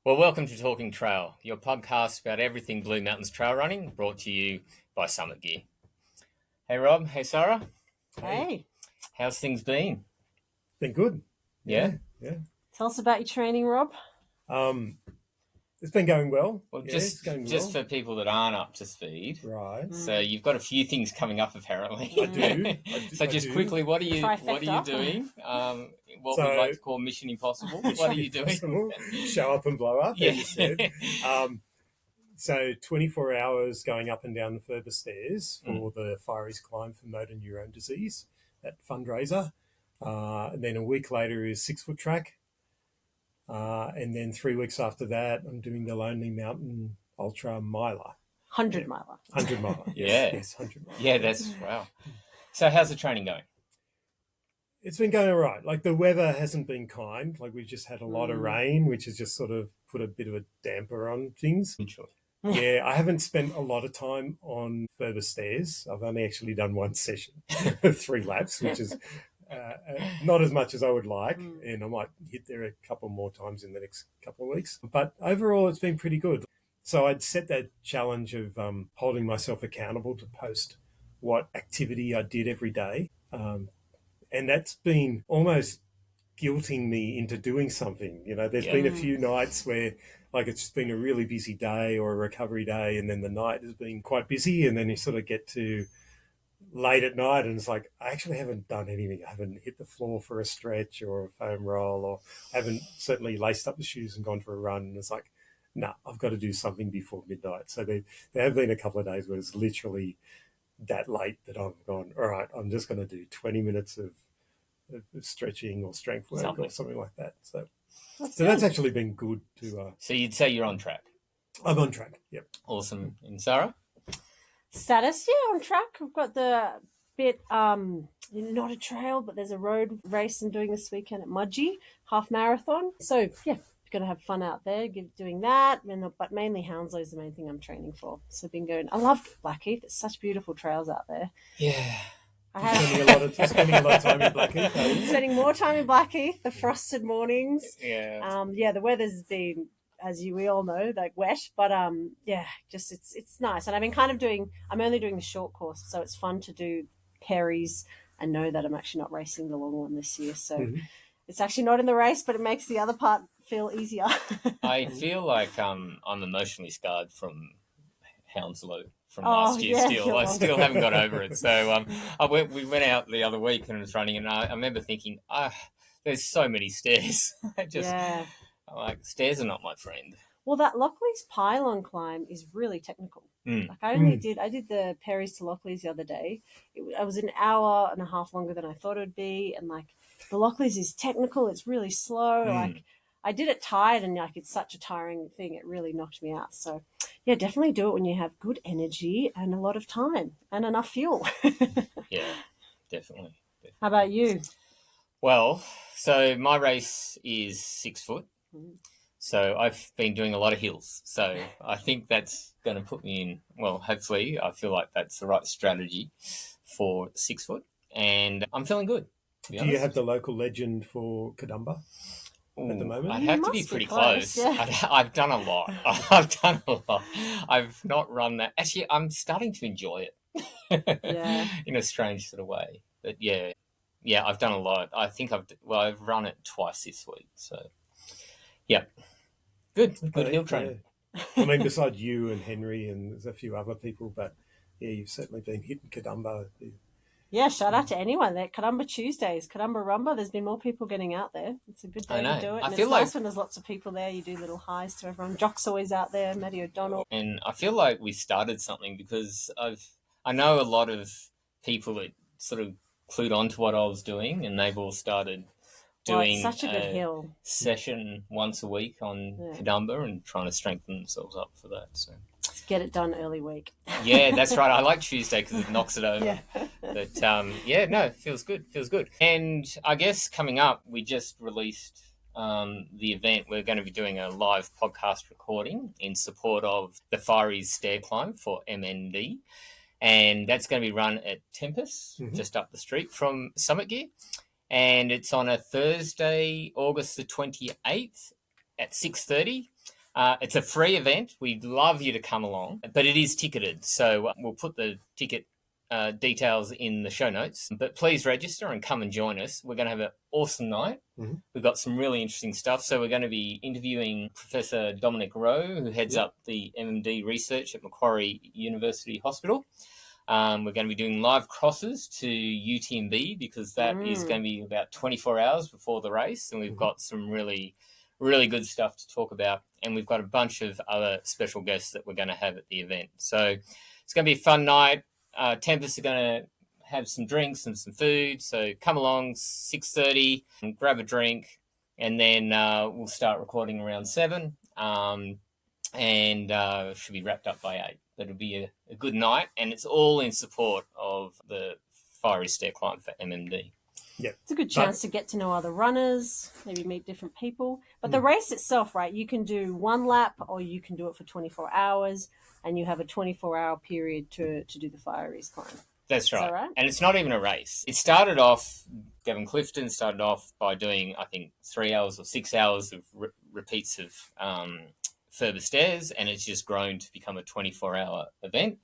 Well, welcome to Talking Trail, your podcast about everything Blue Mountains trail running, brought to you by Summit Gear. Hey, Rob. Hey, Sarah. Hey. How's things been? Been good. Yeah? Tell us about your training, Rob. It's been going well. Well, it's going just well. for people that aren't up to speed. Right. So you've got a few things coming up, apparently. I do. So just quickly, what are you Trifecta. doing? What we'd like to call Mission Impossible. What are you doing? Show up and blow up, Yeah. as you said. So 24 hours going up and down the further stairs for the Firies Climb for motor neurone disease, that fundraiser. And then a week later is 6-foot track. And then 3 weeks after that, I'm doing the Lonely Mountain Ultra Miler. 100 miler. 100 miler. Yeah. Yes, 100 miler. Yeah, that's wow. So how's the training going? It's been going all right. Like, the weather hasn't been kind. Like, we've just had a lot of rain, which has just sort of put a bit of a damper on things. Sure. Yeah, I haven't spent a lot of time on further stairs. I've only actually done one session, 3 laps, which is not as much as I would like. And I might hit there a couple more times in the next couple of weeks. But overall, it's been pretty good. So I'd set that challenge of holding myself accountable to post what activity I did every day. And that's been almost guilting me into doing something. You know, there's been a few nights where, like, it's just been a really busy day or a recovery day, and then the night has been quite busy, and then you sort of get to late at night and it's like, I actually haven't done anything. I haven't hit the floor for a stretch or a foam roll, or haven't certainly laced up the shoes and gone for a run. And it's like, no, I've got to do something before midnight. So there have been a couple of days where it's literally that late that I've gone, all right, I'm just going to do 20 minutes of stretching or strength work or something like that. So that's actually been good to... So you'd say you're on track? I'm on track, yep. Awesome. And Sarah? Status, on track. I've got the bit, not a trail, but there's a road race I'm doing this weekend at Mudgee, half marathon. So, going to have fun out there, doing that. But mainly Hounslow is the main thing I'm training for. So I've been going. I love Blackheath. It's such beautiful trails out there. Yeah. Spending a lot of time in Blackheath. Spending more time in Blackheath, the frosted mornings. Yeah. The weather's been, as we all know, like wet, but just it's nice. And I've been I'm only doing the short course, so it's fun to do Perry's and know that I'm actually not racing the long one this year. So it's actually not in the race, but it makes the other part feel easier. I feel like I'm emotionally scarred from Hounslow from last year. I still haven't got over it. So we went out the other week and was running, and I remember thinking, there's so many stairs. Like, stairs are not my friend. Well, that Lockley's pylon climb is really technical. Like, I did the Perry's to Lockley's the other day. I was an hour and a half longer than I thought it would be, and like the Lockley's is technical. It's really slow. Like, I did it tired, and like it's such a tiring thing. It really knocked me out. So, definitely do it when you have good energy and a lot of time and enough fuel. Yeah, definitely. How about you? Well, so my race is 6 foot. So I've been doing a lot of hills. So I think that's going to put me in, well, hopefully I feel like that's the right strategy for 6 foot. And I'm feeling good. Do you have the local legend for Kadumba at the moment? I'd have to be pretty close. Yeah. I've done a lot. I've not run that. Actually, I'm starting to enjoy it in a strange sort of way. But yeah, I've done a lot. I think I've run it twice this week. So, yeah. Good hill training. Yeah. I mean, besides you and Henry, and there's a few other people, but you've certainly been hitting Kadumba. Yeah, shout out to anyone there. Kadumba Tuesdays, Kadumba Rumba. There's been more people getting out there. It's a good day to do it. And it's nice when there's lots of people there. You do little highs to everyone. Jock's always out there, Maddie O'Donnell. And I feel like we started something because I know a lot of people that sort of clued on to what I was doing, and they've all started doing such a good hill session once a week on Kadumba and trying to strengthen themselves up for that. So get it done early week. Yeah, that's right. I like Tuesday because it knocks it over. But it feels good. And I guess coming up, we just released the event. We're going to be doing a live podcast recording in support of the Firies Stair Climb for MND. And that's going to be run at Tempest, just up the street from Summit Gear. And it's on a Thursday, August the 28th at 6:30. It's a free event. We'd love you to come along, but it is ticketed. So we'll put the ticket details in the show notes. But please register and come and join us. We're going to have an awesome night. Mm-hmm. We've got some really interesting stuff. So we're going to be interviewing Professor Dominic Rowe, who heads up the MMD research at Macquarie University Hospital. We're going to be doing live crosses to UTMB because that is going to be about 24 hours before the race. And we've got some really, really good stuff to talk about. And we've got a bunch of other special guests that we're going to have at the event. So it's going to be a fun night. Tempest are going to have some drinks and some food. So come along, 6:30, and grab a drink. And then we'll start recording around 7. And should be wrapped up by 8. But it'll be a good night, and it's all in support of the Firies Stair Climb for MMD. Yeah, it's a good chance to get to know other runners, maybe meet different people. But the race itself, right? You can do 1 lap, or you can do it for 24 hours, and you have a 24-hour period to do the Firies Climb. That's right. Is that right. And it's not even a race. It started off, Gavin Clifton started off by doing, I think, 3 hours or 6 hours of repeats of further stairs, and it's just grown to become a 24-hour event.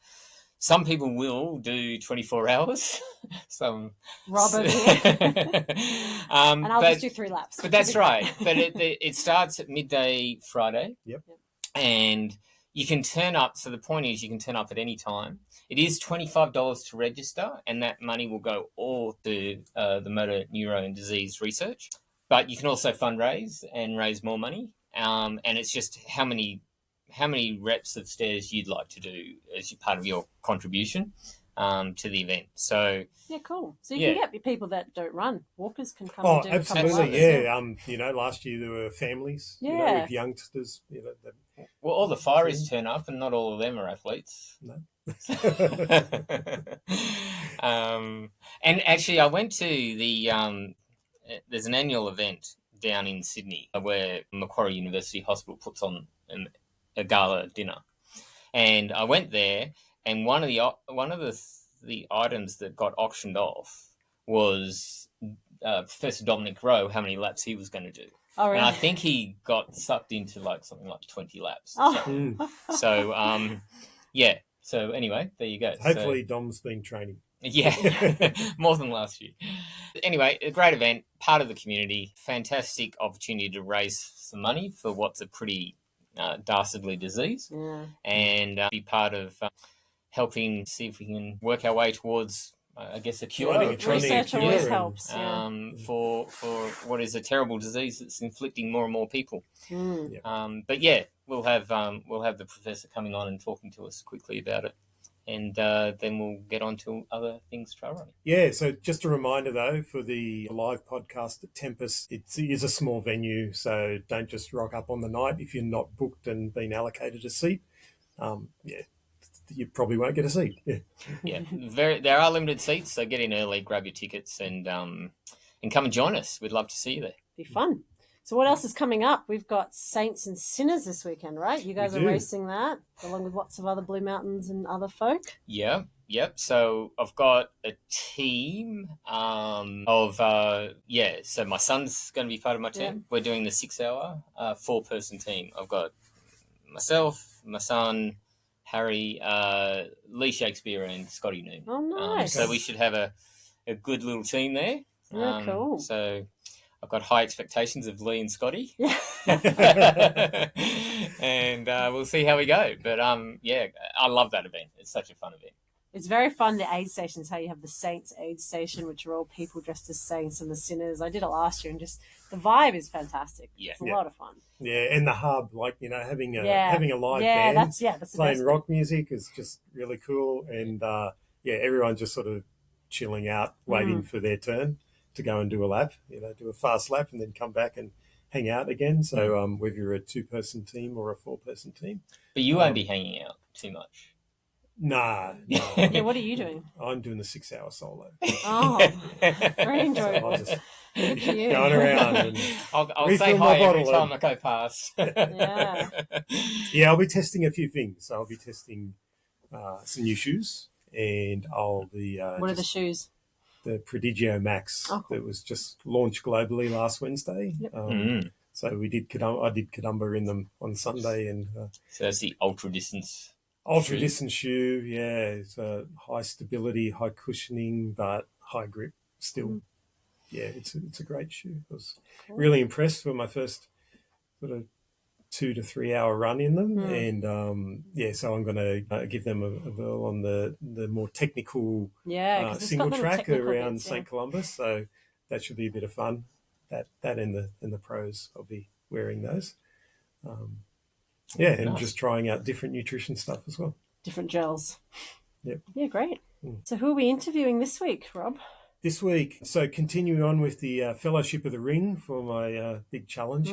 Some people will do 24 hours. Some Robert and I'll just do 3 laps. But that's right. But it starts at midday Friday. Yep. And you can turn up. So the point is, you can turn up at any time. It is $25 to register, and that money will go all to the motor neurone disease research. But you can also fundraise and raise more money. And it's just how many reps of stairs you'd like to do as part of your contribution to the event. So yeah, cool. So you can get people that don't run. Walkers can come. Oh, and do absolutely, yeah. Last year there were families, with youngsters. Well, all the Firies turn up, and not all of them are athletes. No. And actually, I went to the there's an annual event down in Sydney where Macquarie University Hospital puts on a gala dinner, and I went there, and one of the items that got auctioned off was Professor Dominic Rowe, how many laps he was going to do. Oh, really? And I think he got sucked into something like 20 laps. Oh. So yeah. So anyway, there you go. Hopefully Dom's been training. Yeah, more than last year. Anyway, a great event, part of the community, fantastic opportunity to raise some money for what's a pretty dastardly disease, and be part of helping see if we can work our way towards, I guess, a cure. Research always helps. For what is a terrible disease that's inflicting more and more people. But yeah, we'll have the professor coming on and talking to us quickly about it. And then we'll get on to other things trail running. Yeah, so just a reminder, though, for the live podcast at Tempest, it is a small venue, so don't just rock up on the night if you're not booked and been allocated a seat. You probably won't get a seat. Yeah, there are limited seats, so get in early, grab your tickets, and come and join us. We'd love to see you there. Be fun. So what else is coming up? We've got Saints and Sinners this weekend, right? You guys are racing that, along with lots of other Blue Mountains and other folk. Yeah, yep. So I've got a team so my son's going to be part of my team. Yeah. We're doing the 6-hour 4-person team. I've got myself, my son, Harry, Lee Shakespeare, and Scotty Noon. Oh, nice. So we should have a good little team there. Yeah, cool. So I've got high expectations of Lee and Scotty. Yeah. And we'll see how we go. But, I love that event. It's such a fun event. It's very fun, the aid stations, how you have the Saints aid station, which are all people dressed as saints, and the sinners. I did it last year, and just the vibe is fantastic. Yeah. It's a lot of fun. Yeah, and the hub, having a live band that's playing rock music is just really cool. And, everyone just sort of chilling out, waiting for their turn to go and do a lap, do a fast lap and then come back and hang out again. So whether you're a 2-person team or a 4-person team. But you won't be hanging out too much. Nah. Yeah, what are you doing? I'm doing the 6-hour solo. Oh, very enjoyable. I'm just going around and I'll say hi every time I go past. Yeah, I'll be testing a few things. So I'll be testing some new shoes, and I'll be... what are the shoes? The Prodigio Max that was just launched globally last Wednesday. Yep. So I did Kadumba in them on Sunday, and so that's the ultra distance. Ultra distance shoe, yeah. It's high stability, high cushioning, but high grip still. Yeah, it's a great shoe. I was really impressed with my first sort of 2 to 3 hour run in them, and so I'm going to give them a whirl on the more technical single track around St. Columbus. So that should be a bit of fun. That and the pros, I'll be wearing those. And just trying out different nutrition stuff as well. Different gels. Yep. Yeah, great. So who are we interviewing this week, Rob? This week, so continuing on with the Fellowship of the Ring for my big challenge.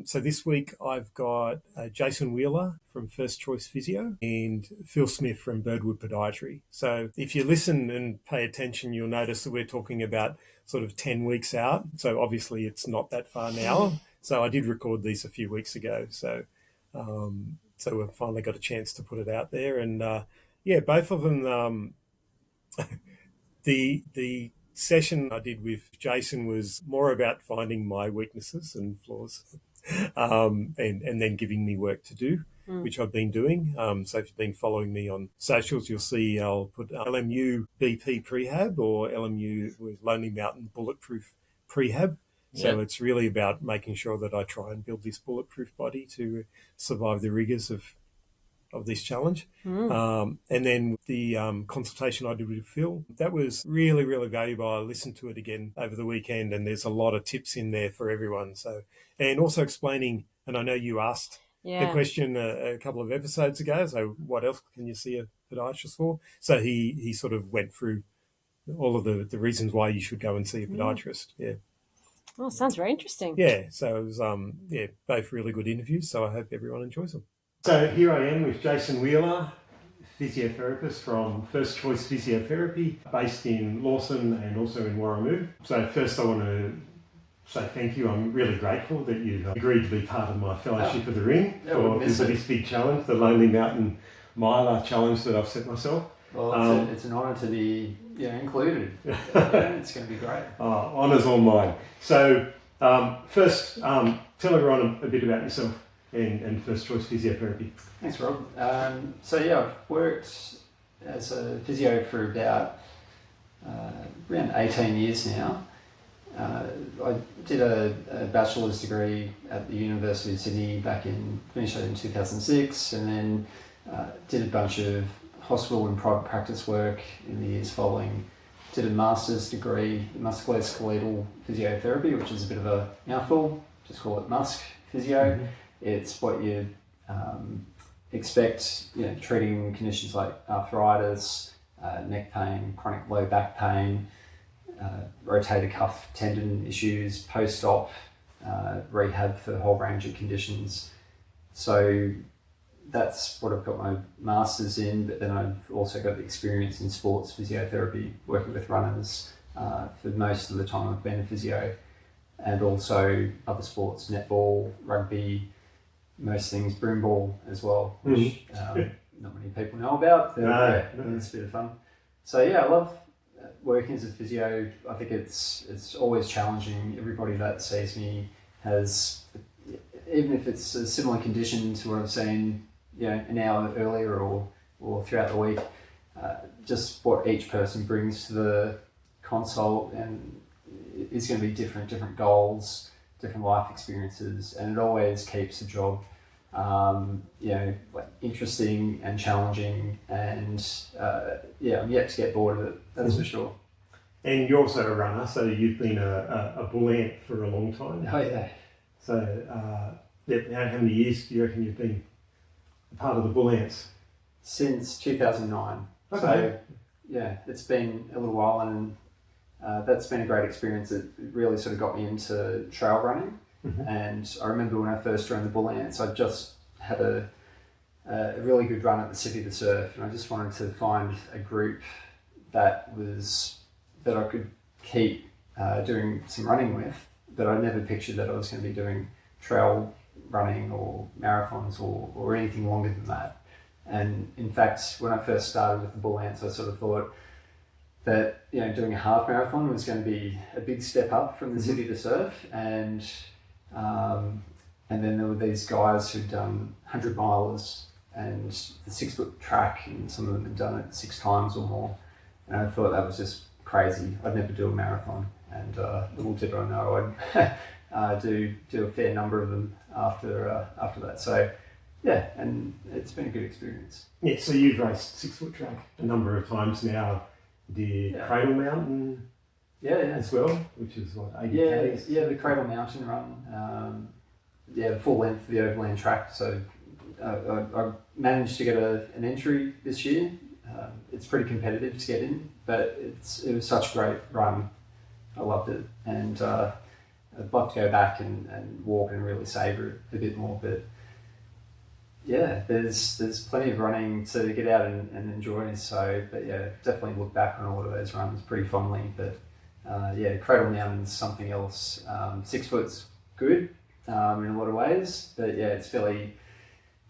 So this week I've got Jason Wheeler from First Choice Physio and Phil Smith from Birdwood Podiatry. So if you listen and pay attention, you'll notice that we're talking about sort of 10 weeks out. So obviously it's not that far now. So I did record these a few weeks ago. So we've finally got a chance to put it out there. And both of them... The session I did with Jason was more about finding my weaknesses and flaws, and then giving me work to do, which I've been doing. So if you've been following me on socials, you'll see I'll put LMU BP Prehab or LMU with Lonely Mountain Bulletproof Prehab. So it's really about making sure that I try and build this bulletproof body to survive the rigours of this challenge. And then the consultation I did with Phil, that was really, really valuable. I listened to it again over the weekend, and there's a lot of tips in there for everyone. So, and also explaining, and I know you asked the question a couple of episodes ago, so what else can you see a podiatrist for? So he sort of went through all of the reasons why you should go and see a podiatrist. Yeah. Oh, sounds very interesting. Yeah, so it was both really good interviews, so I hope everyone enjoys them. So here I am with Jason Wheeler, physiotherapist from First Choice Physiotherapy, based in Lawson and also in Warramoo. So first I want to say thank you. I'm really grateful that you've agreed to be part of my Fellowship of the Ring for this big challenge, the Lonely Mountain Miler challenge that I've set myself. Well, it's an honour to be included. It's going to be great. Honour's all mine. So first, tell everyone a bit about yourself. And First Choice Physiotherapy. Thanks, Rob. I've worked as a physio for about around 18 years now. I did a bachelor's degree at the University of Sydney finished it in 2006, and then did a bunch of hospital and private practice work in the years following. Did a master's degree in musculoskeletal physiotherapy, which is a bit of a mouthful. Just call it MUSK physio. It's what you expect, treating conditions like arthritis, neck pain, chronic low back pain, rotator cuff tendon issues, post-op, rehab for a whole range of conditions. So that's what I've got my master's in, but then I've also got the experience in sports physiotherapy, working with runners for most of the time I've been a physio, and also other sports, netball, rugby, most things, broomball as well, which not many people know about, but it's a bit of fun. So I love working as a physio. I think it's always challenging. Everybody that sees me has, even if it's a similar condition to what I've seen, an hour earlier or throughout the week, just what each person brings to the consult, and it's going to be different goals, different life experiences, and it always keeps the job interesting and challenging, and I'm yet to get bored of it, that's for sure. And you're also a runner, so you've been a bull ant for a long time. Oh yeah. So how many years do you reckon you've been a part of the bull ants? Since 2009. Okay. So it's been a little while, and that's been a great experience. It really sort of got me into trail running. And I remember when I first joined the Bull Ants, I just had a really good run at the City of the Surf, and I just wanted to find a group that I could keep doing some running with, but I never pictured that I was going to be doing trail running or marathons or anything longer than that. And in fact, when I first started with the Bull Ants, I sort of thought that doing a half marathon was going to be a big step up from the City to Surf, and And then there were these guys who'd done 100 milers and the 6 foot track, and some of them had done it 6 times or more. And I thought that was just crazy. I'd never do a marathon, and little did I know I'd do a fair number of them after that. So yeah, and it's been a good experience. Yeah, so you've raced 6 foot track a number of times now. The Cradle Mountain as well, which is what, 80 k's? Yeah, the Cradle Mountain run. The full length of the overland track. So I managed to get an entry this year. It's pretty competitive to get in, but it was such a great run. I loved it, and I'd love to go back and walk and really savour it a bit more. But yeah, there's plenty of running to get out and enjoy. So, but yeah, definitely look back on a lot of those runs pretty fondly. But Cradle Mountain's something else. 6 foot's good in a lot of ways, but yeah, it's fairly.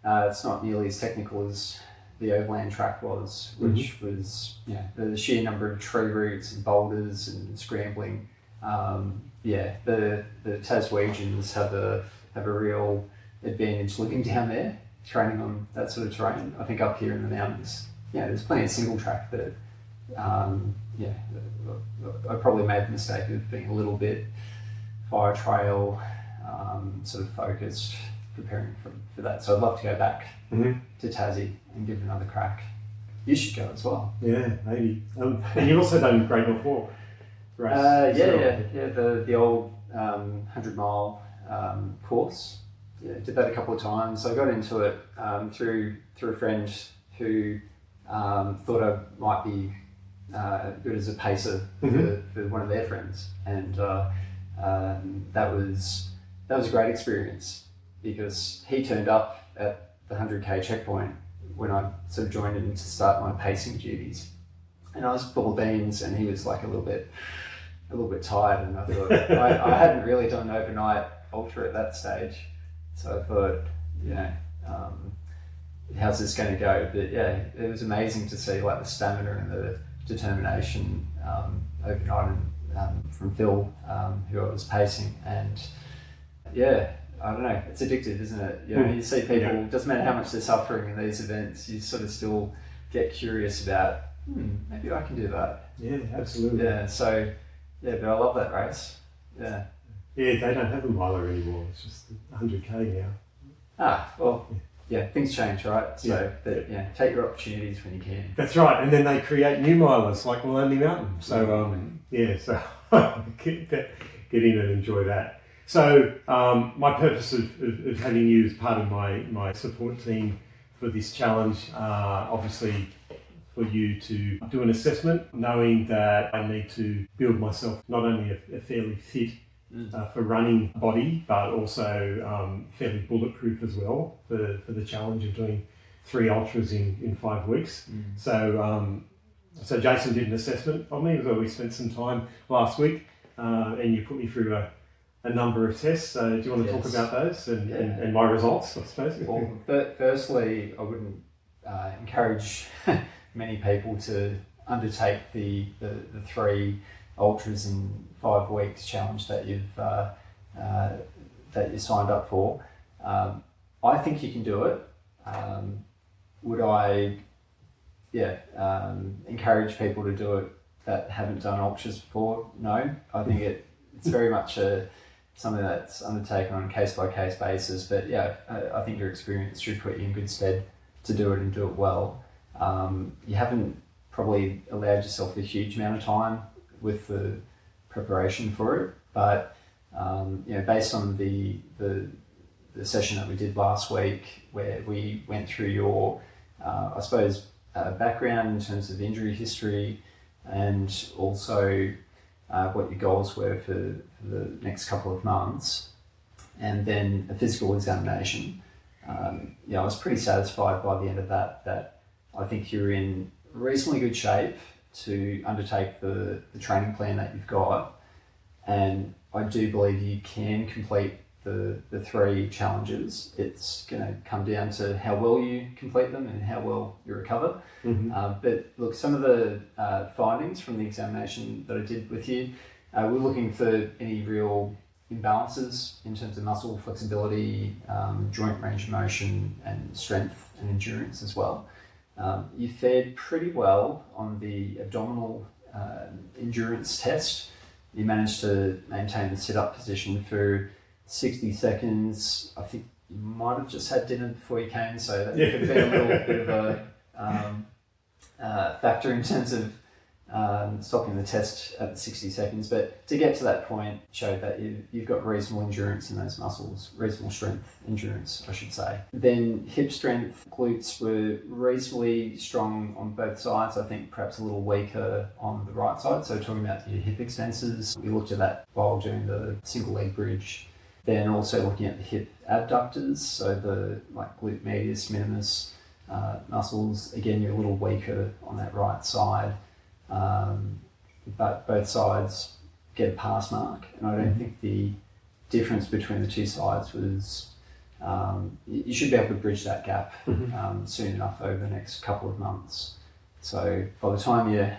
It's not nearly as technical as the overland track was, which was the sheer number of tree roots and boulders and scrambling. The Taswegians have a real advantage living down there, training on that sort of terrain. I think up here in the mountains, there's plenty of single track, but I probably made the mistake of being a little bit fire trail sort of focused, preparing for that. So I'd love to go back to Tassie and give it another crack. You should go as well. Yeah, maybe. And you've also done Great North Wall race. The old 100-mile course. Yeah, did that a couple of times. I got into it through a friend who thought I might be good as a pacer for one of their friends, and that was a great experience, because he turned up at the 100k checkpoint when I sort of joined in to start my pacing duties, and I was full of beans, and he was like a little bit tired, and I thought I hadn't really done an overnight ultra at that stage, so I thought, how's this going to go? But yeah, it was amazing to see like the stamina and the determination overnight, and from Phil, who I was pacing, and yeah. I don't know, it's addictive, isn't it? You see people, it doesn't matter how much they're suffering in these events, you sort of still get curious about, maybe I can do that. Yeah, absolutely. Yeah, so, but I love that race. Yeah. Yeah, they don't have a miler anymore, it's just 100k now. Things change, right? So, take your opportunities when you can. That's right, and then they create new milers like Maloney Mountain. So, so get in and enjoy that. So my purpose of having you as part of my support team for this challenge, obviously for you to do an assessment, knowing that I need to build myself not only a fairly fit for running body, but also fairly bulletproof as well for the challenge of doing 3 ultras in 5 weeks. So Jason did an assessment on me, where we spent some time last week, and you put me through a number of tests. Do you want to talk about those and my results, I suppose? Well, firstly, I wouldn't encourage many people to undertake the 3 ultras in 5 weeks challenge that you signed up for. I think you can do it. Would I encourage people to do it that haven't done ultras before? No, I think it's very much something that's undertaken on a case-by-case basis, but I think your experience should put you in good stead to do it and do it well. You haven't probably allowed yourself a huge amount of time with the preparation for it, but based on the session that we did last week, where we went through your background in terms of injury history, and also what your goals were for the next couple of months, and then a physical examination. I was pretty satisfied by the end of that I think you're in reasonably good shape to undertake the training plan that you've got, and I do believe you can complete the 3 challenges. It's going to come down to how well you complete them and how well you recover. But look, some of the findings from the examination that I did with you, we're looking for any real imbalances in terms of muscle flexibility, joint range of motion, and strength and endurance as well. You fared pretty well on the abdominal endurance test. You managed to maintain the sit-up position for 60 seconds. I think you might have just had dinner before you came, so that could have been a little bit of a factor in terms of stopping the test at the 60 seconds. But to get to that point showed that you've got reasonable endurance in those muscles, reasonable strength, endurance, I should say. Then hip strength, glutes were reasonably strong on both sides. I think perhaps a little weaker on the right side. So talking about your hip extensors, we looked at that while doing the single leg bridge. Then also looking at the hip abductors, so the glute medius, minimus muscles. Again, you're a little weaker on that right side. But both sides get a pass mark, and I don't think the difference between the two sides was, you should be able to bridge that gap soon enough over the next couple of months. So by the time your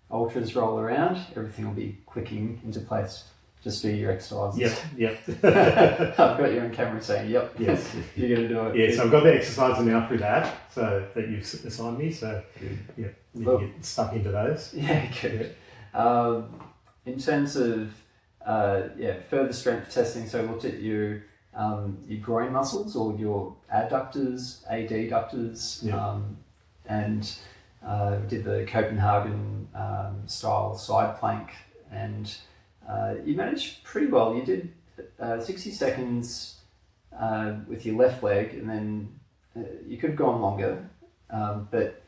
ultras roll around, everything will be clicking into place. Just do your exercises. Yep. I've got you on camera saying, yep, yes, you're going to do it. Yeah, so I've got the exercises now through that, so that you've assigned me. So yeah, you can get stuck into those. Yeah, good. In terms of further strength testing, so I looked at your groin muscles or your adductors, adductors, and we did the Copenhagen style side plank, and you managed pretty well. You did 60 seconds with your left leg, and then you could have gone longer, but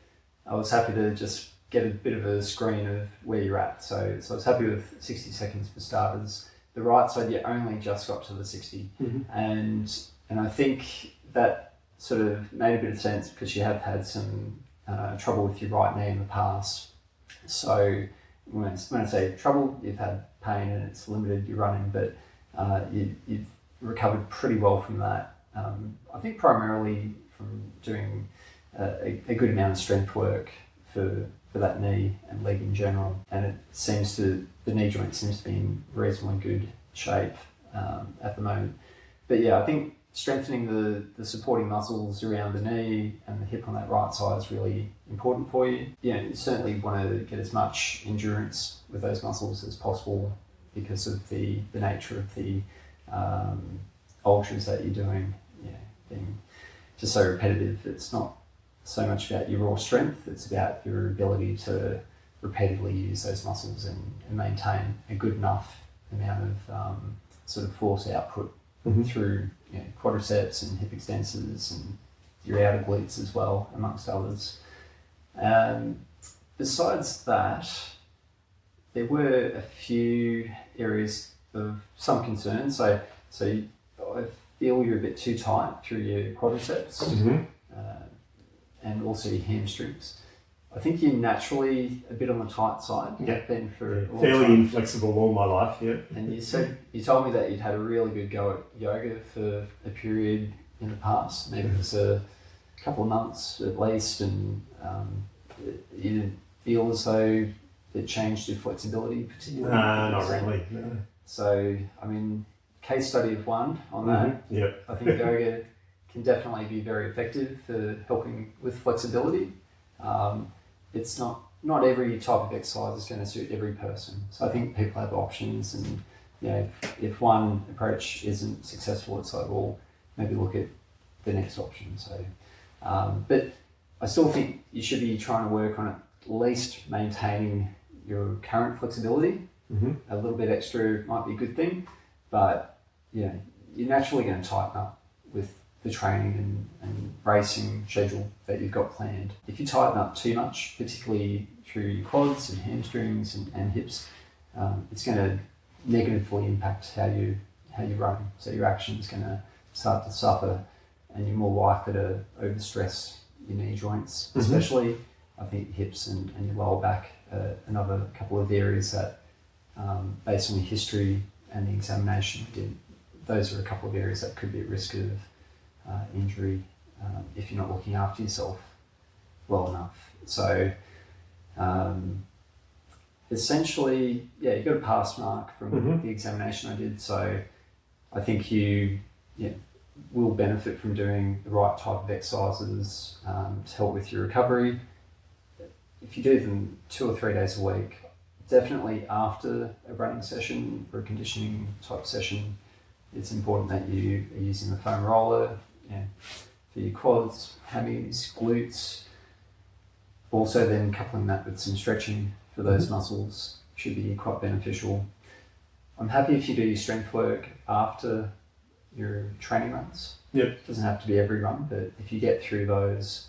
I was happy to just get a bit of a screen of where you're at. So I was happy with 60 seconds for starters. The right side, you only just got to the 60, and I think that sort of made a bit of sense because you have had some trouble with your right knee in the past. So when I say trouble, you've had pain and it's limited your running, but you've recovered pretty well from that. I think primarily from doing a good amount of strength work for that knee and leg in general, and the knee joint seems to be in reasonably good shape at the moment. But yeah, I think strengthening the supporting muscles around the knee and the hip on that right side is really important for you. You certainly want to get as much endurance with those muscles as possible because of the nature of the ultras that you're doing, being just so repetitive. It's not so much about your raw strength, it's about your ability to repeatedly use those muscles and maintain a good enough amount of sort of force output through quadriceps and hip extensors and your outer glutes as well, amongst others. Besides that, there were a few areas of some concern. So I feel you're a bit too tight through your quadriceps and also your hamstrings. I think you're naturally a bit on the tight side. Yeah, been for a long fairly time. inflexible all my life. Yeah. And you told me that you'd had a really good go at yoga for a period in the past. Maybe it was a couple of months at least, and you didn't feel as though it changed your flexibility particularly. Not really. No. So I mean, case study of one on that. Yep. I think yoga can definitely be very effective for helping with flexibility. It's not every type of exercise is going to suit every person. So I think people have options, and if one approach isn't successful, it's like, well, maybe look at the next option. So, but I still think you should be trying to work on at least maintaining your current flexibility. A little bit extra might be a good thing, but you're naturally going to tighten up with the training and racing schedule that you've got planned. If you tighten up too much, particularly through your quads and hamstrings and hips, it's going to negatively impact how you run. So your action's going to start to suffer, and you're more likely to overstress your knee joints, especially. I think hips and your lower back are another couple of areas that, based on your history and the examination we did, those are a couple of areas that could be at risk of injury if you're not looking after yourself well enough. So essentially, you got a pass mark from the examination I did. So I think you will benefit from doing the right type of exercises to help with your recovery. If you do them 2 or 3 days a week, definitely after a running session or a conditioning type session, it's important that you are using the foam roller for your quads, hammies, glutes. Also then coupling that with some stretching for those muscles should be quite beneficial. I'm happy if you do your strength work after your training runs. Yep. It doesn't have to be every run, but if you get through those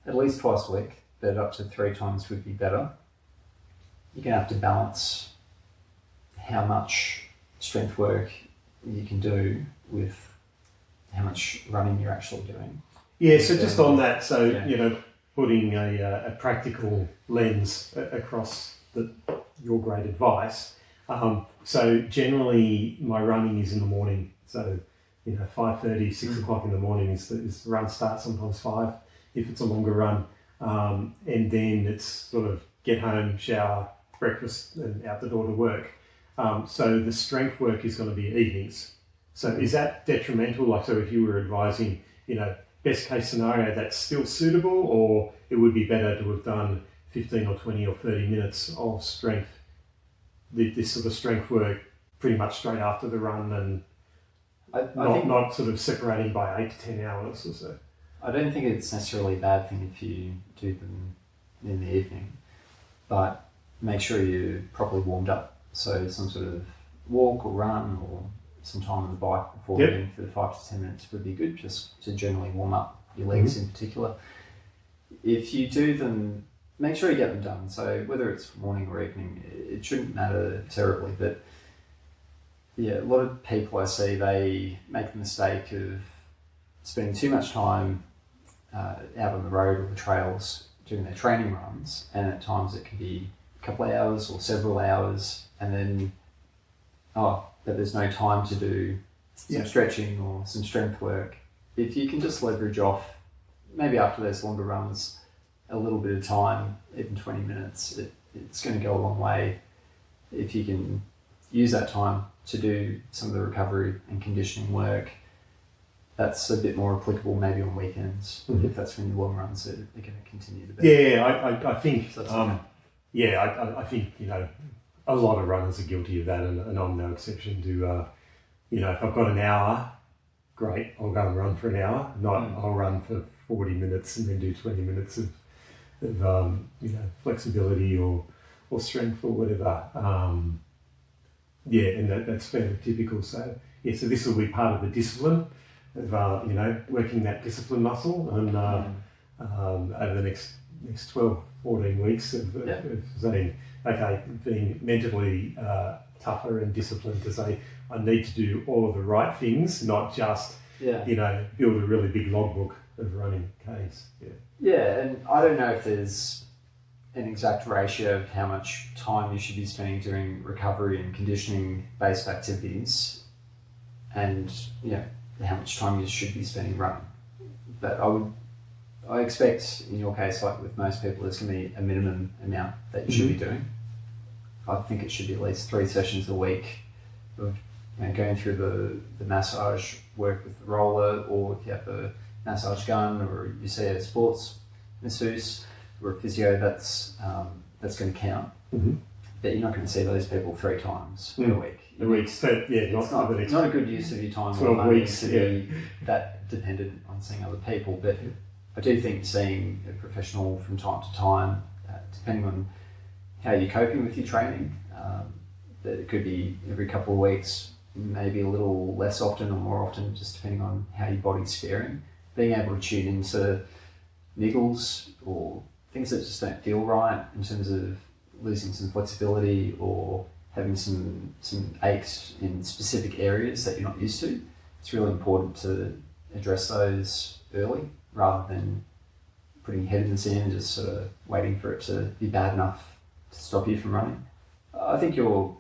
at least twice a week, but up to 3 times would be better. You're going to have to balance how much strength work you can do with how much running you're actually doing. Yeah, so just on that, putting a practical lens across your great advice. So generally my running is in the morning. So 5:30, 6 o'clock in the morning is the run starts, sometimes 5 if it's a longer run. And then it's sort of get home, shower, breakfast and out the door to work. So the strength work is going to be evenings. So is that detrimental? Like, so if you were advising, best case scenario, that's still suitable, or it would be better to have done 15 or 20 or 30 minutes of strength, this sort of strength work pretty much straight after the run, and not sort of separating by 8 to 10 hours or so? I don't think it's necessarily a bad thing if you do them in the evening, but make sure you're properly warmed up. So some sort of walk or run or some time on the bike before getting for 5 to 10 minutes would be good, just to generally warm up your legs in particular. If you do them, make sure you get them done. So whether it's morning or evening, it shouldn't matter terribly, but a lot of people I see, they make the mistake of spending too much time out on the road or the trails doing their training runs, and at times it can be a couple of hours or several hours, and then that there's no time to do some stretching or some strength work. If you can just leverage off, maybe after those longer runs, a little bit of time, even 20 minutes, it's going to go a long way. If you can use that time to do some of the recovery and conditioning work, that's a bit more applicable maybe on weekends, if that's when your long runs are going to continue to be. Yeah, I think, I think, a lot of runners are guilty of that, and I'm no exception to, if I've got an hour, great, I'll go and run for an hour. I'll run for 40 minutes and then do 20 minutes of flexibility or strength or whatever. And that's fairly typical. So this will be part of the discipline of, working that discipline muscle, and over the next 12, 14 weeks of saying, okay, being mentally tougher and disciplined to say, I need to do all of the right things, not just, build a really big logbook of running Ks. Yeah, and I don't know if there's an exact ratio of how much time you should be spending doing recovery and conditioning based activities, and how much time you should be spending running. But I expect in your case, like with most people, there's going to be a minimum amount that you should be doing. I think it should be at least 3 sessions a week of going through the massage work with the roller, or if you have a massage gun, or you see a sports masseuse or a physio, that's going to count. But you're not going to see those people 3 times a week. It's not a good use of your time 12 weeks to be that dependent on seeing other people. But I do think seeing a professional from time to time, depending on how you're coping with your training, that it could be every couple of weeks, maybe a little less often or more often, just depending on how your body's faring. Being able to tune into niggles or things that just don't feel right in terms of losing some flexibility or having some aches in specific areas that you're not used to. It's really important to address those early rather than putting your head in the sand and just sort of waiting for it to be bad enough to stop you from running. I think you're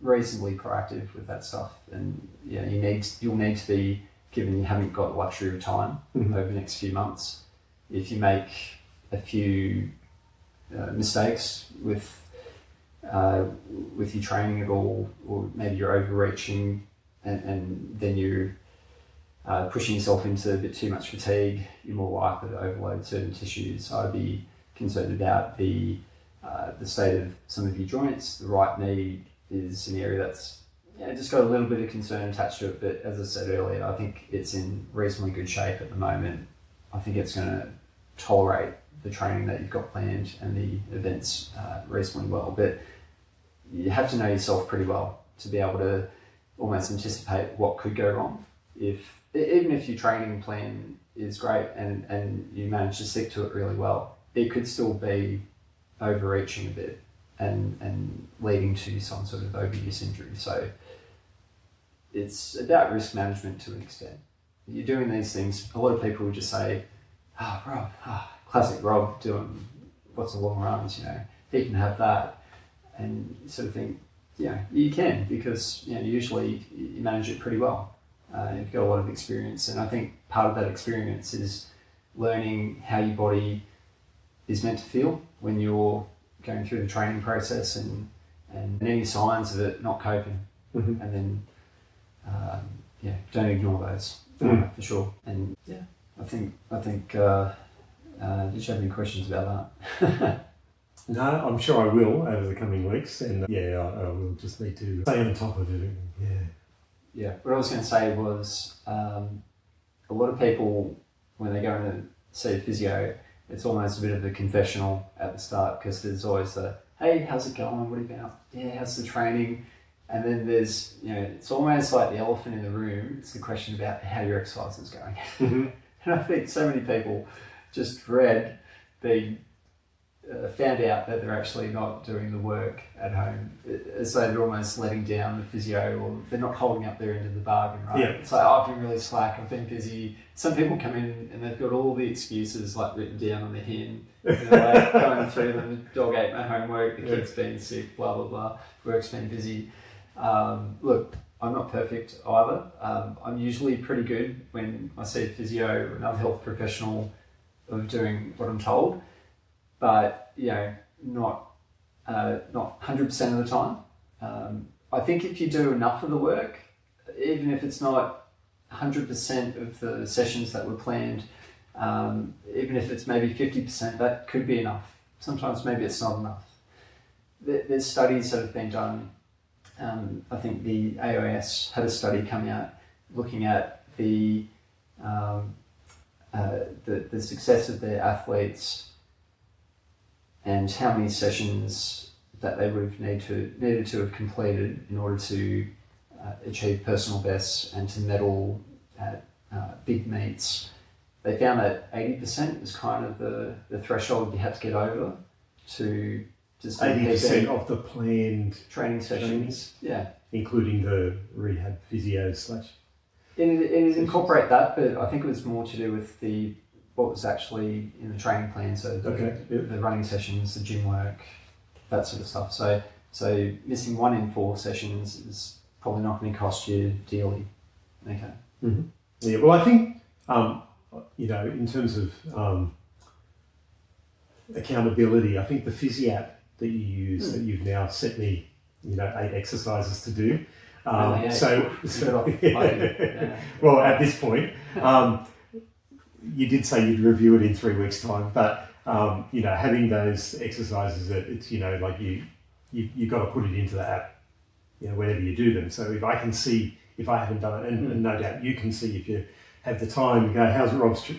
reasonably proactive with that stuff, and you'll need to be, given you haven't got the luxury of time over the next few months. If you make a few mistakes with your training at all, or maybe you're overreaching and then you're pushing yourself into a bit too much fatigue, you're more likely to overload certain tissues. So I'd be concerned about the state of some of your joints. The right knee is an area that's just got a little bit of concern attached to it, but as I said earlier, I think it's in reasonably good shape at the moment. I think it's going to tolerate the training that you've got planned and the events reasonably well, but you have to know yourself pretty well to be able to almost anticipate what could go wrong. Even if your training plan is great and you manage to stick to it really well, it could still be overreaching a bit and leading to some sort of overuse injury. So it's about risk management to an extent. You're doing these things, a lot of people would just say, Rob, classic Rob doing lots of long runs, he can have that. And you sort of think, you can, because usually you manage it pretty well. You've got a lot of experience, and I think part of that experience is learning how your body is meant to feel when you're going through the training process and any signs of it not coping. Mm-hmm. And then don't ignore those for sure. And I think did you have any questions about that? No, I'm sure I will over the coming weeks, and I will just need to stay on top of it. Yeah, what I was going to say was a lot of people, when they go in to see a physio, it's almost a bit of a confessional at the start, because there's always the, hey, how's it going? What have you been up? Yeah, how's the training? And then there's, it's almost like the elephant in the room. It's the question about how your exercise is going. Mm-hmm. And I think so many people just dread being found out that they're actually not doing the work at home, as though they're almost letting down the physio, or they're not holding up their end of the bargain, right? Yeah. It's like, I've been really slack, I've been busy. Some people come in and they've got all the excuses written down on their hand. Going through them, the dog ate my homework, the kid's been sick, blah, blah, blah, work's been busy. Look, I'm not perfect either. I'm usually pretty good when I see a physio or another health professional of doing what I'm told. But not 100% of the time. I think if you do enough of the work, even if it's not 100% of the sessions that were planned, even if it's maybe 50%, that could be enough. Sometimes maybe it's not enough. There's studies that have been done. I think the AOS had a study coming out looking at the success of their athletes and how many sessions that they would have needed to have completed in order to achieve personal bests and to medal at big meets. They found that 80% was kind of the threshold you had to get over to just 80% of the planned training sessions. Yeah. Including the rehab physio / It incorporate that, but I think it was more to do with what was actually in the training plan. So the running sessions, the gym work, that sort of stuff. So missing 1 in 4 sessions is probably not going to cost you dearly. Okay. Mm-hmm. Yeah. Well, I think in terms of accountability, I think the Physio app that you use, that you've now set me, 8 exercises to do. Well, at this point, you did say you'd review it in 3 weeks' time, but having those exercises, it's you've got to put it into the app, whenever you do them. So if I can see if I haven't done it, and no doubt you can see if you have the time to go, how's Rob's,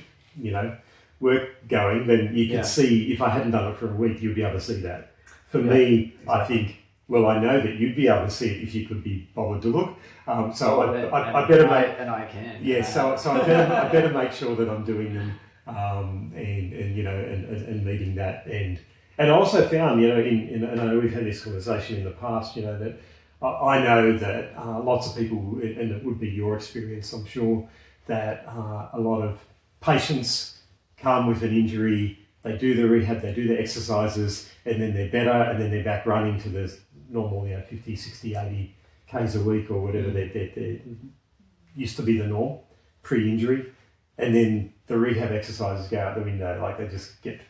work going? Then you can see if I hadn't done it for a week, you'd be able to see that. For me, exactly. I think. Well, I know that you'd be able to see it if you could be bothered to look. I better make. And I can. Yeah, so I better make sure that I'm doing them, and meeting that. And I also found, and I know we've had this conversation in the past, that I know that lots of people, and it would be your experience, I'm sure, that a lot of patients come with an injury, they do the rehab, they do the exercises, and then they're better, and then they're back running to the normal, 50, 60, 80 Ks a week or whatever they used to be the norm pre-injury. And then the rehab exercises go out the window, like they just get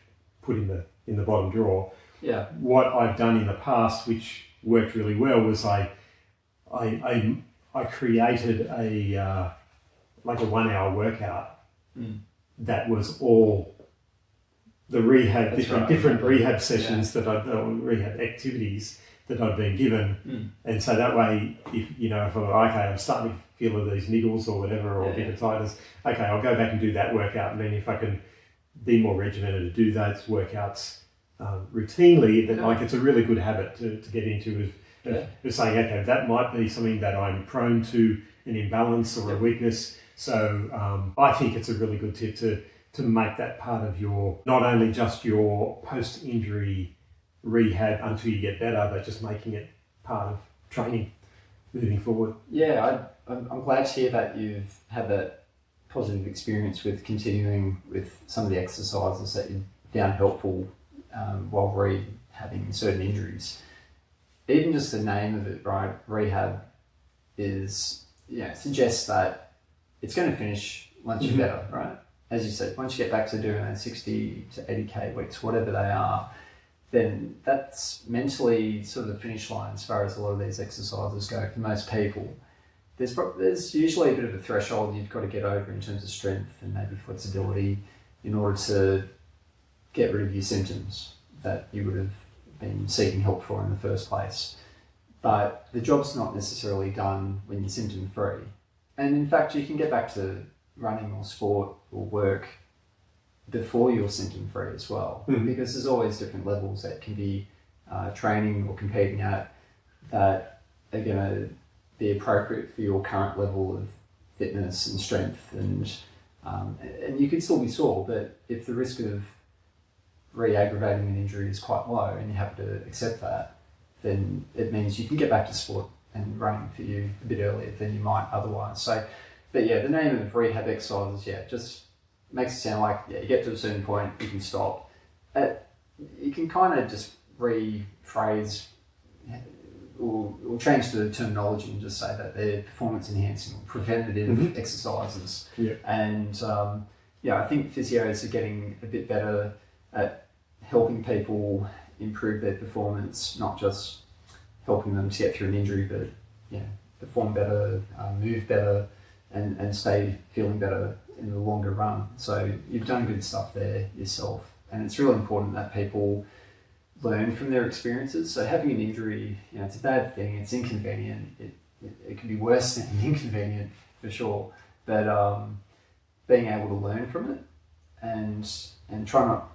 put in the bottom drawer. Yeah. What I've done in the past, which worked really well, was I I created a 1 hour workout that was all the rehab, different rehab sessions rehab activities that I'd been given. And so that way, if I'm starting to feel these niggles or whatever, or a bit of tightness, okay, I'll go back and do that workout. And then if I can be more regimented to do those workouts routinely, then it's a really good habit to get into of saying, okay, that might be something that I'm prone to, an imbalance or a weakness. So I think it's a really good tip to make that part of your, not only just your post-injury rehab until you get better, but just making it part of training moving forward. Yeah, I'm glad to hear that you've had that positive experience with continuing with some of the exercises that you found helpful while rehabbing certain injuries. Even just the name of it, right? Rehab suggests that it's going to finish once you're better, right? As you said, once you get back to doing those 60 to 80k weeks, whatever they are, then that's mentally sort of the finish line as far as a lot of these exercises go for most people. There's usually a bit of a threshold you've got to get over in terms of strength and maybe flexibility in order to get rid of your symptoms that you would have been seeking help for in the first place. But the job's not necessarily done when you're symptom free. And in fact, you can get back to running or sport or work before you're symptom free as well, because there's always different levels that can be training or competing at that are going to be appropriate for your current level of fitness and strength, and you could still be sore, but if the risk of re-aggravating an injury is quite low and you have to accept that, then it means you can get back to sport and running for you a bit earlier than you might otherwise. So, but yeah, the name of rehab exercises, just makes it sound like you get to a certain point, you can stop. You can kind of just rephrase or change the terminology and just say that they're performance enhancing or preventative exercises. And I think physios are getting a bit better at helping people improve their performance, not just helping them to get through an injury, but perform better, move better, and stay feeling better in the longer run. So you've done good stuff there yourself, and it's really important that people learn from their experiences. So having an injury, it's a bad thing, it's inconvenient, it can be worse than inconvenient for sure, but being able to learn from it and try not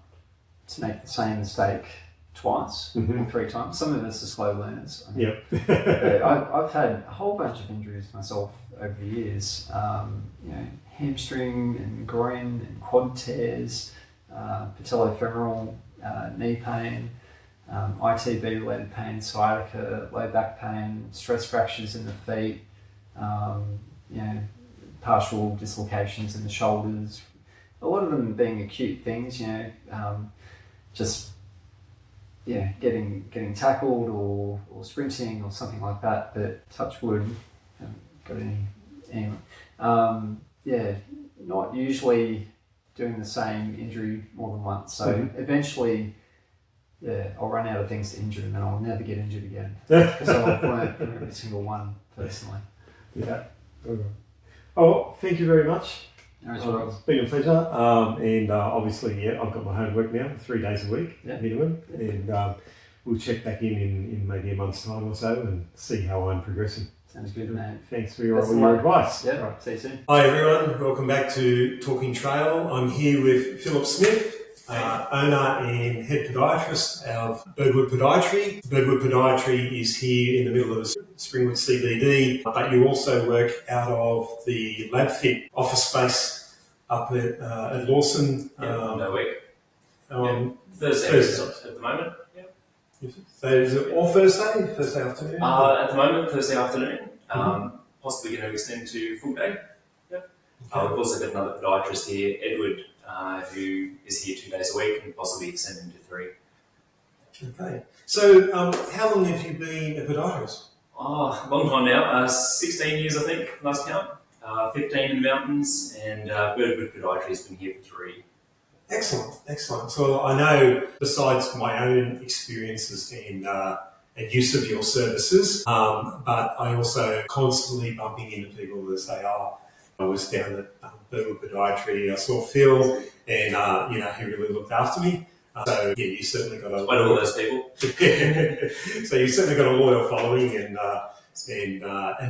to make the same mistake twice or 3 times. Some of us are slow learners. I've had a whole bunch of injuries myself over the years, hamstring and groin and quad tears, patellofemoral knee pain, ITB related pain, sciatica, low back pain, stress fractures in the feet, partial dislocations in the shoulders, a lot of them being acute things, getting tackled or sprinting or something like that, but touch wood, haven't got any not usually doing the same injury more than once. So eventually, I'll run out of things to injure and then I'll never get injured again. Because I've learned from every single one personally. Yeah. Oh, thank you very much. It's been a pleasure. And obviously, I've got my homework now, 3 days a week minimum. And we'll check back in maybe a month's time or so and see how I'm progressing. Sounds good, mate. Thanks for your advice. Yeah, right. See you soon. Hi, everyone. Welcome back to Talking Trail. I'm here with Philip Smith, owner and head podiatrist of Birdwood Podiatry. Birdwood Podiatry is here in the middle of Springwood CBD, but you also work out of the LabFit office space up at Lawson. No week. Thursday at the moment. So is it all Thursday afternoon? At the moment, Thursday afternoon. Possibly going to extend to full day. We've also got another podiatrist here, Edward, who is here 2 days a week and possibly extending to 3. Okay. So how long have you been a podiatrist? Long time now. 16 years, I think, last count. 15 in the mountains, and Birdwood Podiatry has been here for 3. Excellent. So I know, besides my own experiences and and use of your services. But I also constantly bumping into people that say, "Oh, I was down at Birdwood Podiatry. I saw Phil, and he really looked after me." So yeah, you certainly got a. What are all those people? So you've certainly got a loyal following, and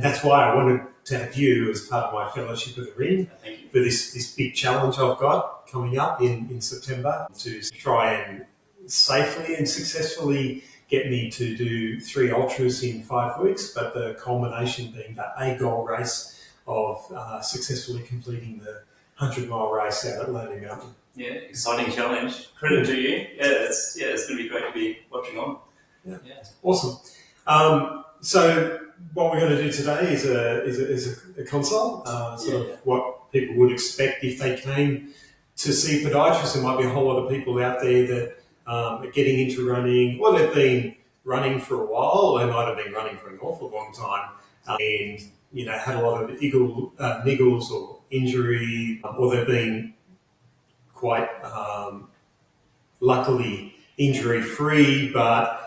that's why I wanted to have you as part of my fellowship of the ring for this big challenge I've got coming up in September to try and safely and successfully get me to do 3 ultras in 5 weeks, but the culmination being a goal race of successfully completing the 100-mile race out at Lonely Mountain. Yeah, exciting challenge. Credit to you. It's going to be great to be watching on. Yeah. Awesome. So what we're going to do today is a consult, of what people would expect if they came to see podiatrists. There might be a whole lot of people out there that are getting into running, or they've been running for a while. They might have been running for an awful long time, and had a lot of niggles or injury, or they've been quite luckily injury-free, but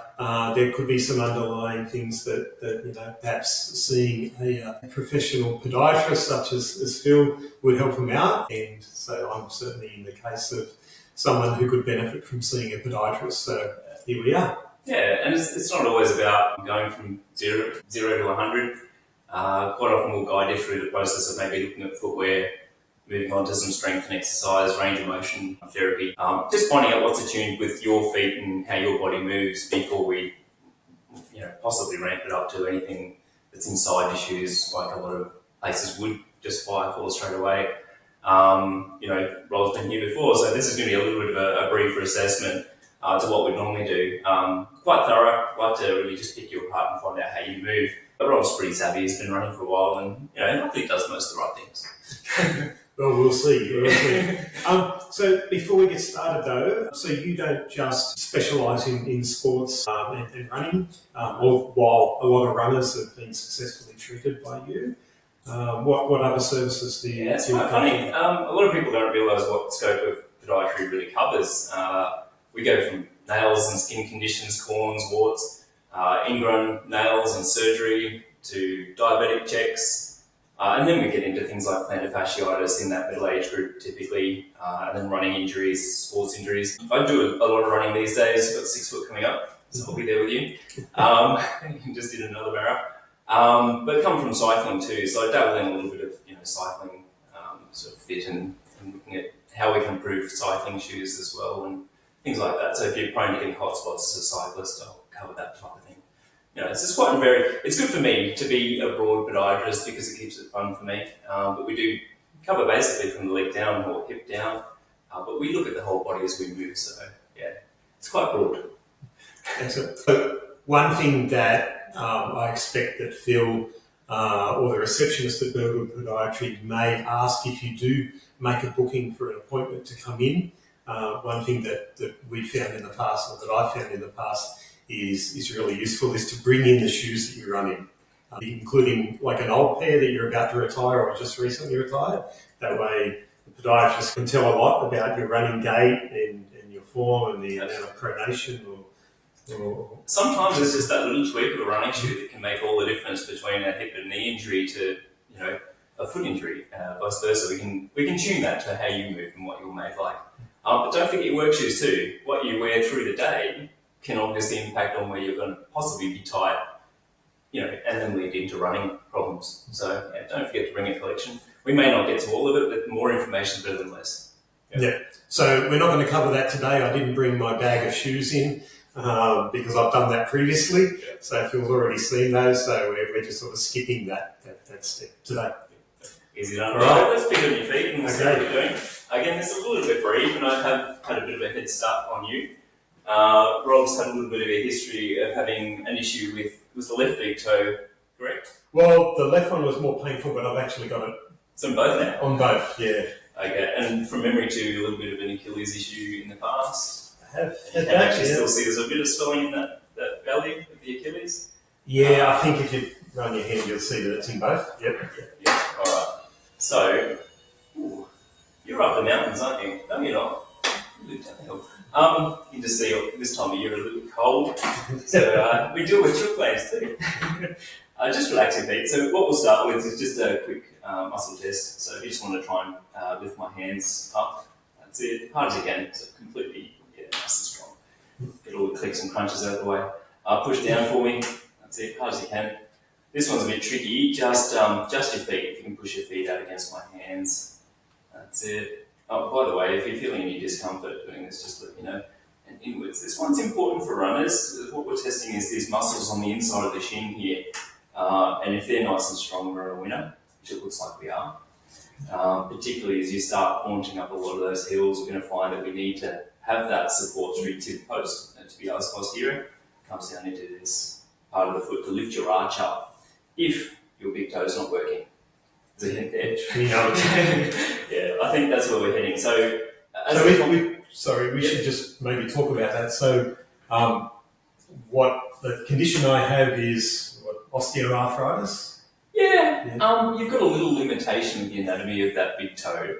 there could be some underlying things that perhaps seeing a professional podiatrist such as Phil would help them out. And so I'm certainly in the case of someone who could benefit from seeing a podiatrist. So here we are. Yeah, and it's not always about going from zero to 100. Quite often we'll guide you through the process of maybe looking at footwear, moving on to some strength and exercise, range of motion therapy. Just finding out what's attuned with your feet and how your body moves before we possibly ramp it up to anything that's inside your shoes, like a lot of places would just fire for straight away. Rob's been here before, so this is going to be a little bit of a briefer assessment to what we normally do. Quite thorough. I'd like to really just pick you apart and find out how you move. But Rob's pretty savvy. He's been running for a while, and I think he does most of the right things. Well, we'll see. So before we get started, though, so you don't just specialise in sports and running, or while a lot of runners have been successfully treated by you. What other services do you? Yeah, it's quite funny. A lot of people don't realise what scope of podiatry really covers. We go from nails and skin conditions, corns, warts, ingrown nails and surgery, to diabetic checks. And then we get into things like plantar fasciitis in that middle age group typically, and then running injuries, sports injuries. I do a lot of running these days. I've got 6 foot coming up, so I'll be there with you. Just did another marathon. But come from cycling too, so I dabble in a little bit of cycling, sort of fit and looking at how we can improve cycling shoes as well and things like that. So if you're prone to getting hot spots as a cyclist, I'll cover that type of thing. It's just it's good for me to be a broad podiatrist because it keeps it fun for me. But we do cover basically from the leg down or hip down. But we look at the whole body as we move. So yeah, it's quite broad. Excellent. So one thing that I expect that Phil or the receptionist at Birdwood Podiatry may ask if you do make a booking for an appointment to come in. One thing that we found in the past, or that I found in the past, is really useful is to bring in the shoes that you run in, including like an old pair that you're about to retire or just recently retired. That way the podiatrist can tell a lot about your running gait and your form and the amount of pronation or sometimes it's just that little tweak of a running shoe that can make all the difference between a hip and knee injury to a foot injury, vice versa. We can tune that to how you move and what you're made like. But don't forget your work shoes too. What you wear through the day can obviously impact on where you're going to possibly be tight, and then lead into running problems. So don't forget to bring a collection. We may not get to all of it, but more information is better than less. Yeah. So we're not going to cover that today. I didn't bring my bag of shoes in because I've done that previously. Yeah. So Phil's already seen those. So we're just sort of skipping that step today. Easy done. All right. Let's pick on your feet and we'll see how you're doing. Again, this is a little bit brief, and I have had a bit of a head start on you. Rob's had a little bit of a history of having an issue with the left big toe, correct? Well, the left one was more painful, but I've actually got it. So on both now? On both, yeah. Okay, and from memory too, a little bit of an Achilles issue in the past. I have. You can actually still see there's a bit of swelling in that valley of the Achilles? Yeah, I think if you run your hand, you'll see that it's in both. Yep. Yeah, all right. So, you're up the mountains, aren't you? No, you're not. You live downhill. You can just see this time of year a little cold. So we deal with trip planes too. Just relax your feet. So what we'll start with is just a quick muscle test. So if you just want to try and lift my hands up, that's it, hard as you can, so completely nice and strong. Get all the clicks and crunches out of the way. Push down for me, that's it, hard as you can. This one's a bit tricky, just your feet. If you can push your feet out against my hands, that's it. Oh, by the way, if you're feeling any discomfort doing this, just let me know. And inwards. This one's important for runners. What we're testing is these muscles on the inside of the shin here. And if they're nice and strong, we're a winner, which it looks like we are. Particularly as you start haunching up a lot of those hills, we're going to find that we need to have that support through to the post. And to be honest, posterior comes down into this part of the foot to lift your arch up. If your big toe is not working, there's a hint there. Yeah, I think that's where we're heading. So, we should just maybe talk about that. So, what the condition I have is osteoarthritis. Yeah, you've got a little limitation with the anatomy of that big toe.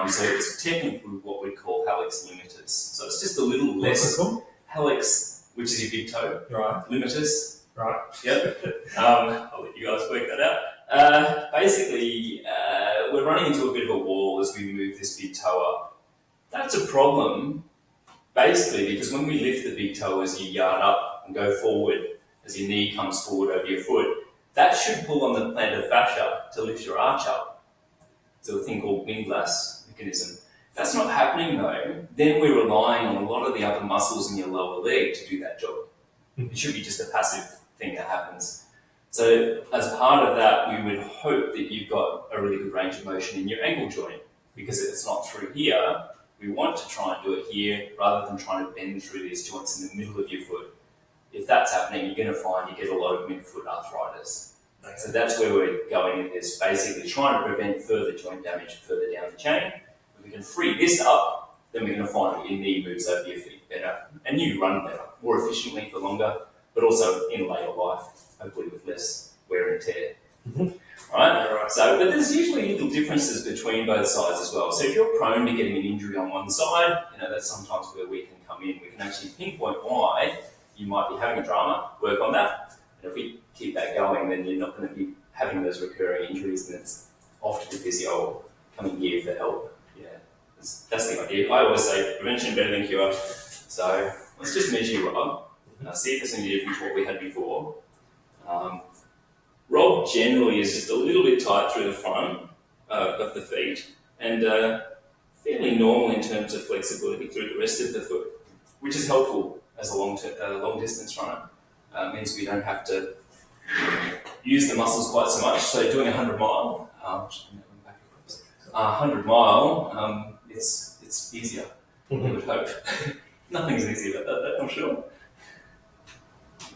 So it's technically what we call hallux limitus. So it's just a little less. What's it called? Hallux, which is your big toe. Right. Limitus. Right. Yep. I'll let you guys work that out. Basically, we're running into a bit of a wall as we move this big toe up. That's a problem, basically, because when we lift the big toe as you yard up and go forward, as your knee comes forward over your foot, that should pull on the plantar fascia to lift your arch up. It's a thing called windlass mechanism. If that's not happening though, then we're relying on a lot of the other muscles in your lower leg to do that job. It should be just a passive thing that happens. So as part of that, we would hope that you've got a really good range of motion in your ankle joint, because if it's not through here, we want to try and do it here rather than trying to bend through these joints in the middle of your foot. If that's happening, you're going to find you get a lot of midfoot arthritis. Okay. So that's where we're going in this, basically trying to prevent further joint damage further down the chain. If we can free this up, then we're going to find that your knee moves over your feet better, and you run better, more efficiently for longer, but also in later life, hopefully with less wear and tear. Mm-hmm. Right? So, but there's usually little differences between both sides as well. So if you're prone to getting an injury on one side, that's sometimes where we can come in. We can actually pinpoint why you might be having a drama, work on that. And if we keep that going, then you're not going to be having those recurring injuries, and it's off to the physio coming here for help. Yeah, that's the idea. I always say prevention better than cure. So let's just measure you up. See if there's any difference to what we had before. Rob generally is just a little bit tight through the front of the feet, and fairly normal in terms of flexibility through the rest of the foot, which is helpful as a long distance runner. Means we don't have to use the muscles quite so much. So doing 100 mile, it's easier. I would hope. Nothing's easy about that, I'm sure.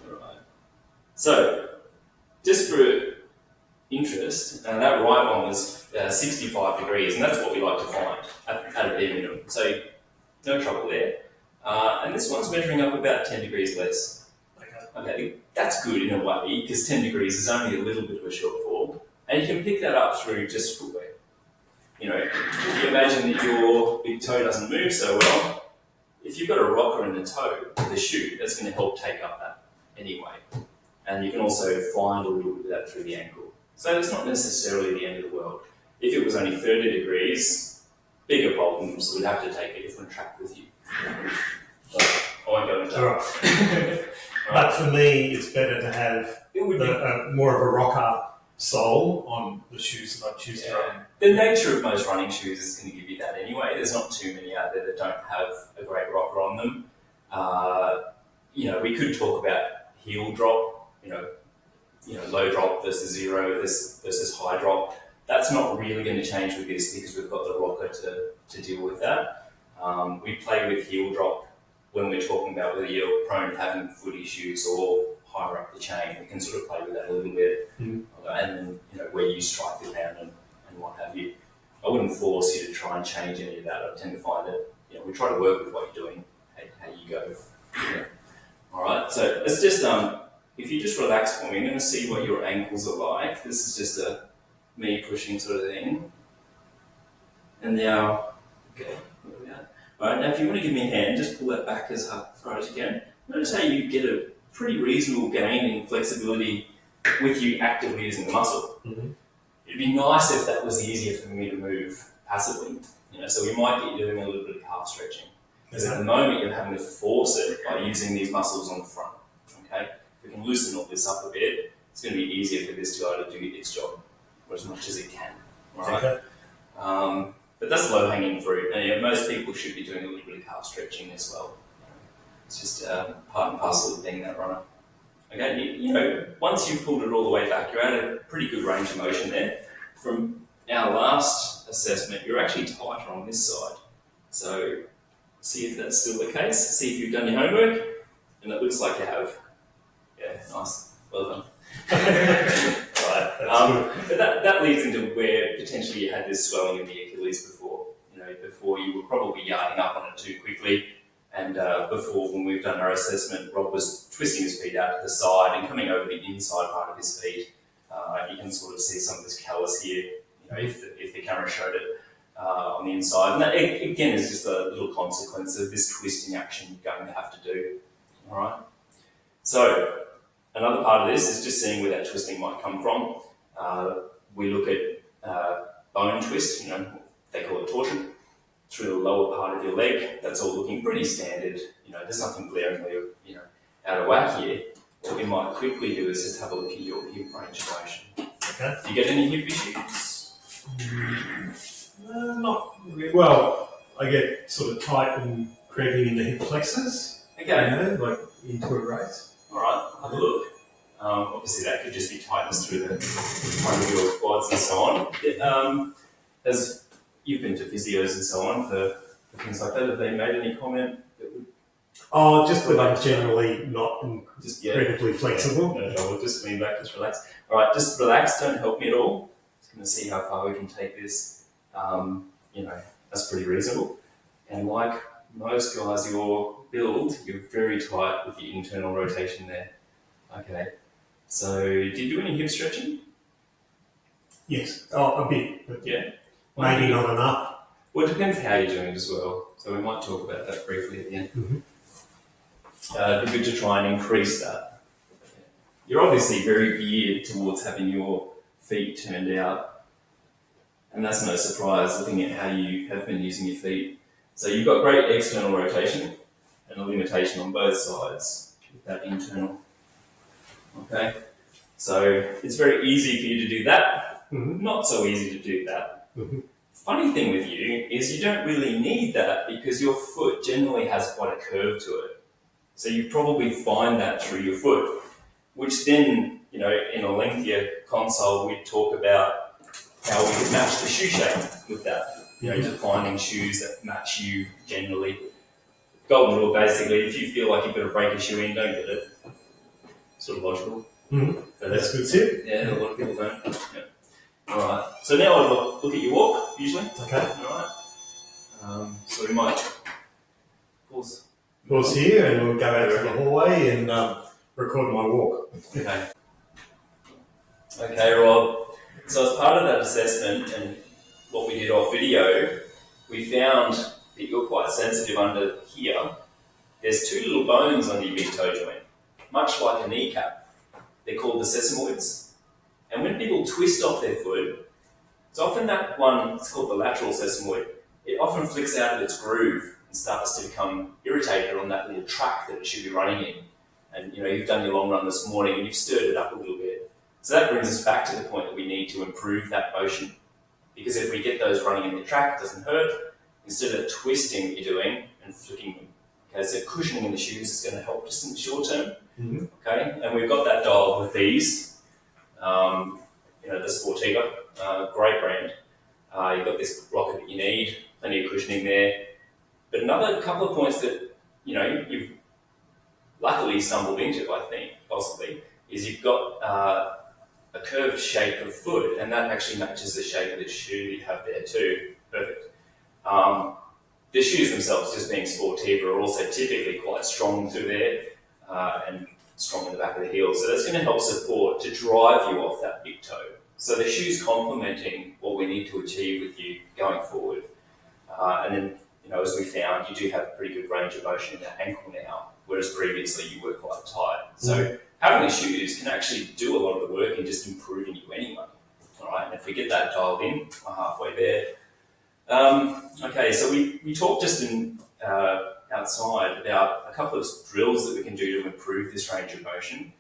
Alright. So, just for interest, that right one was 65 degrees, and that's what we like to find at a bare minimum. So, no trouble there. And this one's measuring up about 10 degrees less. Okay, that's good in a way, because 10 degrees is only a little bit of a shortfall, and you can pick that up through just footwear. If you imagine that your big toe doesn't move so well, if you've got a rocker in the toe with a shoe, that's going to help take up that anyway. And you can also find a little bit of that through the ankle. So it's not necessarily the end of the world. If it was only 30 degrees, bigger problems would have to take a different track with you. But I won't go into that. Right. But for me, it's better to have more of a rocker sole on the shoes that I choose to run. The nature of most running shoes is going to give you that anyway. There's not too many out there that don't have a great rocker on them. We could talk about heel drop, low drop versus zero versus high drop. That's not really going to change with this because we've got the rocker to deal with that. We play with heel drop when we're talking about whether you're prone to having foot issues or higher up the chain. We can sort of play with that a little bit. And then, where you strike the ground and what have you. I wouldn't force you to try and change any of that. I tend to find that, we try to work with what you're doing, how you go. Yeah. All right, so let's just, if you just relax for me, I'm going to see what your ankles are like. This is just a me pushing sort of thing. And now, okay, where are we at? All right, now if you want to give me a hand, just pull that back as far as you can. notice how you get a pretty reasonable gain in flexibility with you actively using the muscle. Mm-hmm. It'd be nice if that was easier for me to move passively. So we might get you doing a little bit of calf stretching. Because at the moment you're having to force it by using these muscles on the front. Okay? If we can loosen all this up a bit, it's going to be easier for this to be able to do its job, or as much as it can. All right? Okay. But that's low-hanging fruit. And most people should be doing a little bit of calf stretching as well. It's just part and parcel of being that runner. Okay, once you've pulled it all the way back, you're at a pretty good range of motion there. From our last assessment, you're actually tighter on this side. So see if that's still the case. See if you've done your homework, and it looks like you have. Yeah, nice. Well done. Right. But that leads into where potentially you had this swelling in the Achilles before. Before you were probably yarding up on it too quickly. And before, when we've done our assessment, Rob was twisting his feet out to the side and coming over the inside part of his feet. You can sort of see some of this callus here, if the camera showed it on the inside. And that, again, is just a little consequence of this twisting action you're going to have to do. All right. So another part of this is just seeing where that twisting might come from. We look at bone twist, they call it torsion, through the lower part of your leg. That's all looking pretty standard. There's nothing glaringly, out of whack here. What we might quickly do is just have a look at your hip range of motion. Okay. Do you get any hip issues? Not really. Well, I get sort of tight and cramping in the hip flexors. Okay. Like into a race. All right, have a look. Obviously, that could just be tightness through the front of your quads and so on. As you've been to physios and so on for things like that, have they made any comment that would... Oh, just that I'm generally not incredibly flexible. No, we'll just lean back, just relax. All right, just relax, don't help me at all. Just going to see how far we can take this. That's pretty reasonable. And like most guys your build, you're very tight with your internal rotation there. Okay. So, did you do any hip stretching? Yes. Oh, a bit. But yeah. Maybe not enough. Well, it depends how you're doing it as well. So we might talk about that briefly at the end. Mm-hmm. It'd be good to try and increase that. You're obviously very geared towards having your feet turned out. And that's no surprise looking at how you have been using your feet. So you've got great external rotation and a limitation on both sides with that internal. Okay? So it's very easy for you to do that. Mm-hmm. Not so easy to do that. Mm-hmm. Funny thing with you is you don't really need that because your foot generally has quite a curve to it. So you probably find that through your foot, which then, in a lengthier console, we'd talk about how we could match the shoe shape with that. Defining shoes that match you generally. Golden rule, basically, if you feel like you've got to break a shoe in, don't get it. Sort of logical. Mm-hmm. That's good tip. Yeah, a lot of people don't. Yeah. All right. So now I'll look at your walk, usually. Okay. All right. So we might pause. Pause here, and we'll go out to the hallway and record my walk. Okay. Okay, Rob. So as part of that assessment and what we did off video, we found that you're quite sensitive under here. There's two little bones under your big toe joint, much like a kneecap. They're called the sesamoids. And when people twist off their foot, it's often that one, it's called the lateral sesamoid. It often flicks out of its groove and starts to become irritated on that little track that it should be running in. And you've done your long run this morning and you've stirred it up a little bit. So that brings us back to the point that we need to improve that motion. Because if we get those running in the track, it doesn't hurt. Instead of twisting what you're doing and flicking them. Okay, so cushioning in the shoes is going to help just in the short term. Mm-hmm. Okay, and we've got that dialed with these. The Sportiva, great brand. You've got this rocker that you need, plenty of cushioning there. But another couple of points that you've luckily stumbled into, I think, possibly, is you've got a curved shape of foot, and that actually matches the shape of the shoe you have there too. Perfect. The shoes themselves, just being Sportiva, are also typically quite strong through there and strong in the back of the heel. So that's going to help support to drive you off that big toe. So the shoe's complementing what we need to achieve with you going forward. And then, as we found, you do have a pretty good range of motion in that ankle now, whereas previously you were quite tight. So having the shoes can actually do a lot of the work in just improving you anyway. All right, and if we get that dialed in, we're halfway there. Okay, so we talked just in outside about a couple of drills that we can do to improve this range of motion.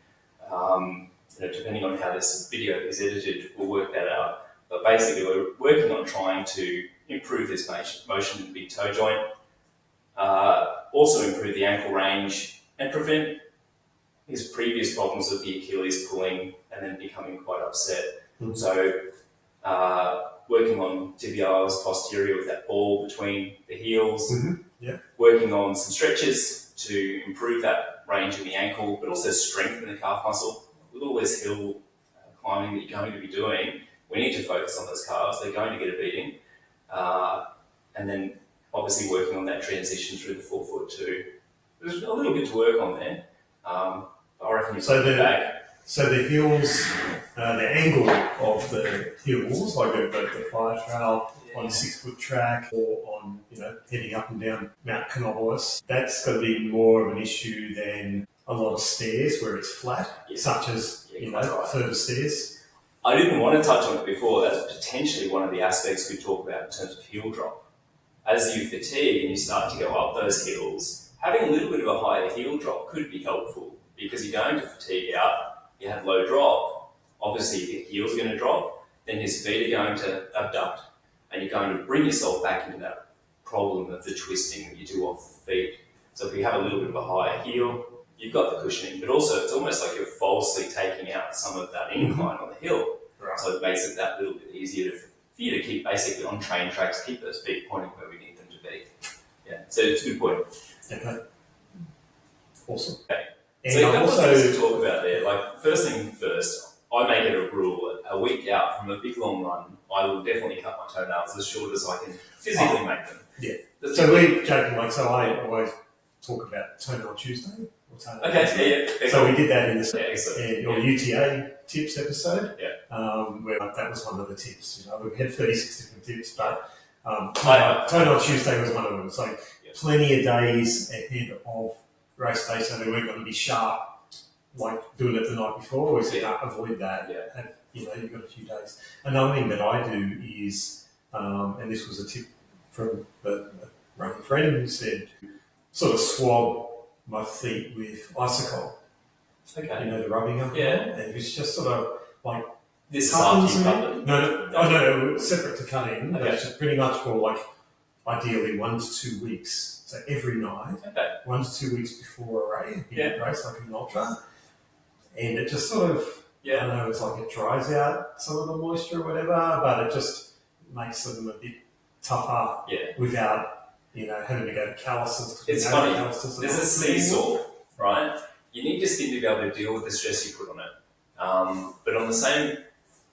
Depending on how this video is edited, we'll work that out. But basically, we're working on trying to improve this motion in the big toe joint, also improve the ankle range, and prevent his previous problems of the Achilles pulling and then becoming quite upset. So, working on tibialis posterior with that ball between the heels, working on some stretches to improve that range in the ankle, but also strengthen the calf muscle. With all this hill climbing that you're going to be doing, we need to focus on those calves. They're going to get a beating. And then obviously working on that transition through the forefoot too. There's a little bit to work on there. I reckon you put it back. So the heels, the angle of the heels, like the fire trail on a 6-foot track or on, heading up and down Mount Canobolas, that's going to be more of an issue than a lot of stairs where it's flat, such as, further stairs. I didn't want to touch on it before. That's potentially one of the aspects we talk about in terms of heel drop. As you fatigue and you start to go up those hills, having a little bit of a higher heel drop could be helpful because you're going to fatigue out. You have low drop, obviously your heels are going to drop, then his feet are going to abduct, and you're going to bring yourself back into that problem of the twisting that you do off the feet. So if you have a little bit of a higher heel, you've got the cushioning, but also it's almost like you're falsely taking out some of that incline on the hill. Right. So it makes it that little bit easier for you to keep basically on train tracks, keep those feet pointing where we need them to be. Yeah, so it's a good point. Okay. Awesome. Okay. And so a couple of things to talk about there. Like, first thing first, I make it a rule. A week out from a big long run, I will definitely cut my toenails as short as I can physically make them. Yeah. So we're joking, I always talk about Toenail Tuesday. So we did that in your UTA tips episode. Yeah. Where that was one of the tips. We had 36 different tips, but Toenail Tuesday was one of them. So plenty of days ahead of race day, so they weren't going to be sharp, like doing it the night before. We said, avoid that. Yeah. You've got a few days. Another thing that I do is, and this was a tip from the running friend who said, sort of swab my feet with Isocol. Okay. The rubbing alcohol. Yeah. And it's just sort of like this is after you cut them. No, separate to cutting. Okay. It's just pretty much for ideally 1 to 2 weeks. So every night, 1 to 2 weeks before a race, like an ultra. And it just sort of, I don't know, it's like it dries out some of the moisture or whatever, but it just makes them a bit tougher without, having to go to calluses. It's funny, there's a seesaw, right? You need your skin to be able to deal with the stress you put on it. But on the same,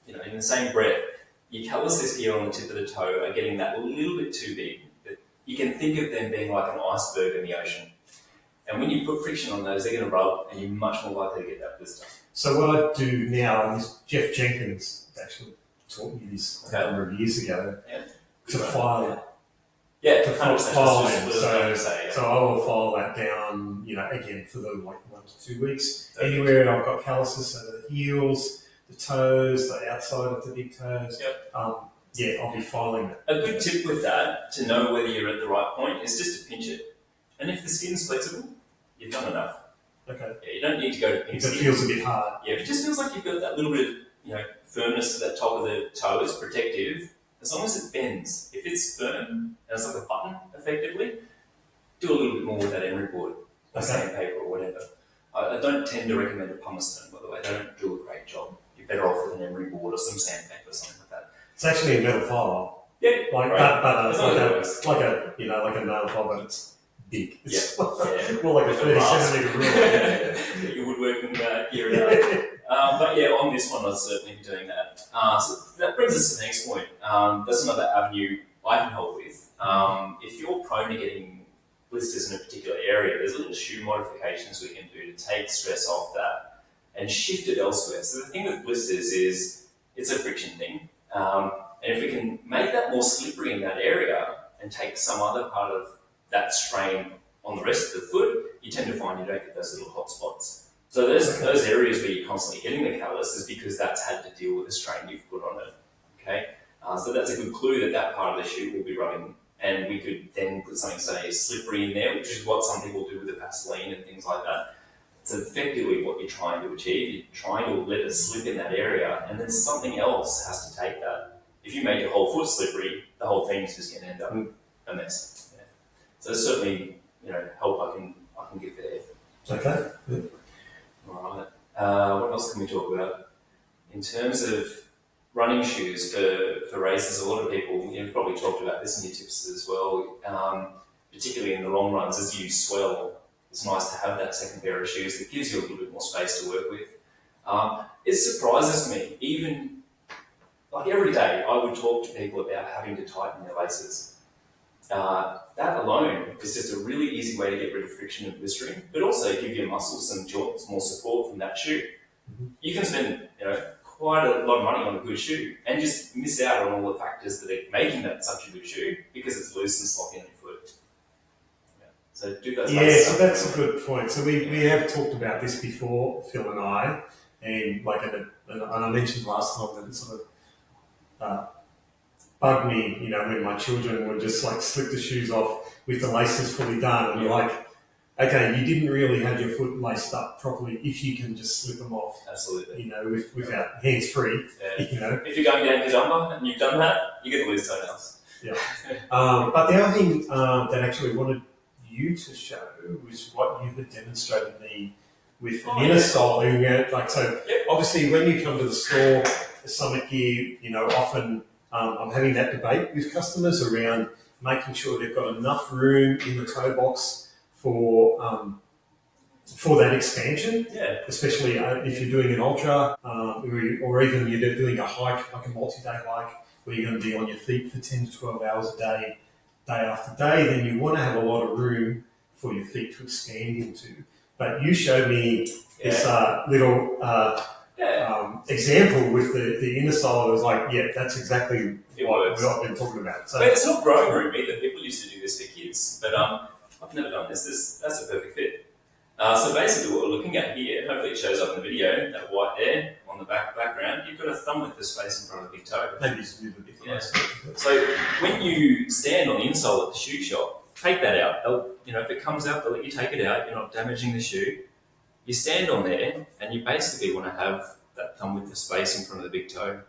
in the same breath, your calluses here on the tip of the toe are getting that little bit too big. You can think of them being like an iceberg in the ocean. And when you put friction on those, they're going to rub and you're much more likely to get that blister. So what I do now, and Jeff Jenkins actually taught me this a number of years ago, to file it. Yeah, to file it. So I will file that down, again, for the 1 to 2 weeks. Anywhere I've got calluses, so the heels, the toes, the outside of the big toes. I'll be filing it. A good tip with that, to know whether you're at the right point, is just to pinch it. And if the skin's flexible, you've done enough. Okay. Yeah, you don't need to go to pinch. If it feels a bit hard. Yeah, if it just feels like you've got that little bit of, firmness to that top of the toe, it's protective. As long as it bends. If it's firm, and it's like a button, effectively, do a little bit more with that emery board, or sandpaper, or whatever. I don't tend to recommend a pumice stone, by the way. They don't do a great job. You're better off with an emery board or some sandpaper or something like that. It's actually a metal file. Yeah, like a nail file, but it's big. It's more like a 30 centimetre rule. Get your woodworking gear out. But on this one, I'd certainly be doing that. So that brings us to the next point. That's another avenue I can help with. If you're prone to getting blisters in a particular area, there's little shoe modifications we can do to take stress off that and shift it elsewhere. So the thing with blisters is it's a friction thing. And if we can make that more slippery in that area, and take some other part of that strain on the rest of the foot, you tend to find you don't get those little hot spots. So those areas where you're constantly hitting the callus is because that's had to deal with the strain you've put on it. Okay, so that's a good clue that that part of the shoe will be rubbing, and we could then put something, say, slippery in there, which is what some people do with the Vaseline and things like that. It's effectively what you're trying to achieve. You're trying to let it slip in that area, and then something else has to take that. If you make your whole foot slippery, the whole thing is just going to end up a mess. Yeah. So there's certainly, help I can give there. Okay. Yeah. All right. What else can we talk about? In terms of running shoes for races, a lot of people, you've probably talked about this in your tips as well, particularly in the long runs, as you swell, it's nice to have that second pair of shoes that gives you a little bit more space to work with. It surprises me, even like every day I would talk to people about having to tighten their laces. That alone is just a really easy way to get rid of friction and blistering, but also give your muscles and joints more support from that shoe. You can spend quite a lot of money on a good shoe and just miss out on all the factors that are making that such a good shoe because it's loose and sloppy on your foot. Yeah. So do those. Yeah, so that's a good point. So we have talked about this before, Phil and I, and and I mentioned last time that it sort of bugged me, when my children would just like slip the shoes off with the laces fully done, and you're like, okay, you didn't really have your foot laced up properly if you can just slip them off. Absolutely. Without hands free. Yeah. If you're going down Kazumba and you've done that, you get the loose toenails. Yeah. But the other thing that I actually wanted you to show was what you had demonstrated me with an inner sole. Obviously when you come to the store, the Summit gear, often I'm having that debate with customers around making sure they've got enough room in the toe box for that expansion, especially if you're doing an ultra or even you're doing a hike, like a multi-day hike, where you're going to be on your feet for 10 to 12 hours a day, day after day, then you want to have a lot of room for your feet to expand into. But you showed me this little example with the inner sole. I was like, yeah, that's exactly what I've been talking about. So, but it's not growing room either. People used to do this for kids, but I've never done this. That's a perfect fit. So basically what we're looking at here, hopefully it shows up in the video, that white there on the background, you've got a thumb width of space in front of the big toe. Maybe just move a bit closer. So when you stand on the insole at the shoe shop, take that out. If it comes out, they'll let you take it out. You're not damaging the shoe. You stand on there and you basically want to have that thumb width of space in front of the big toe.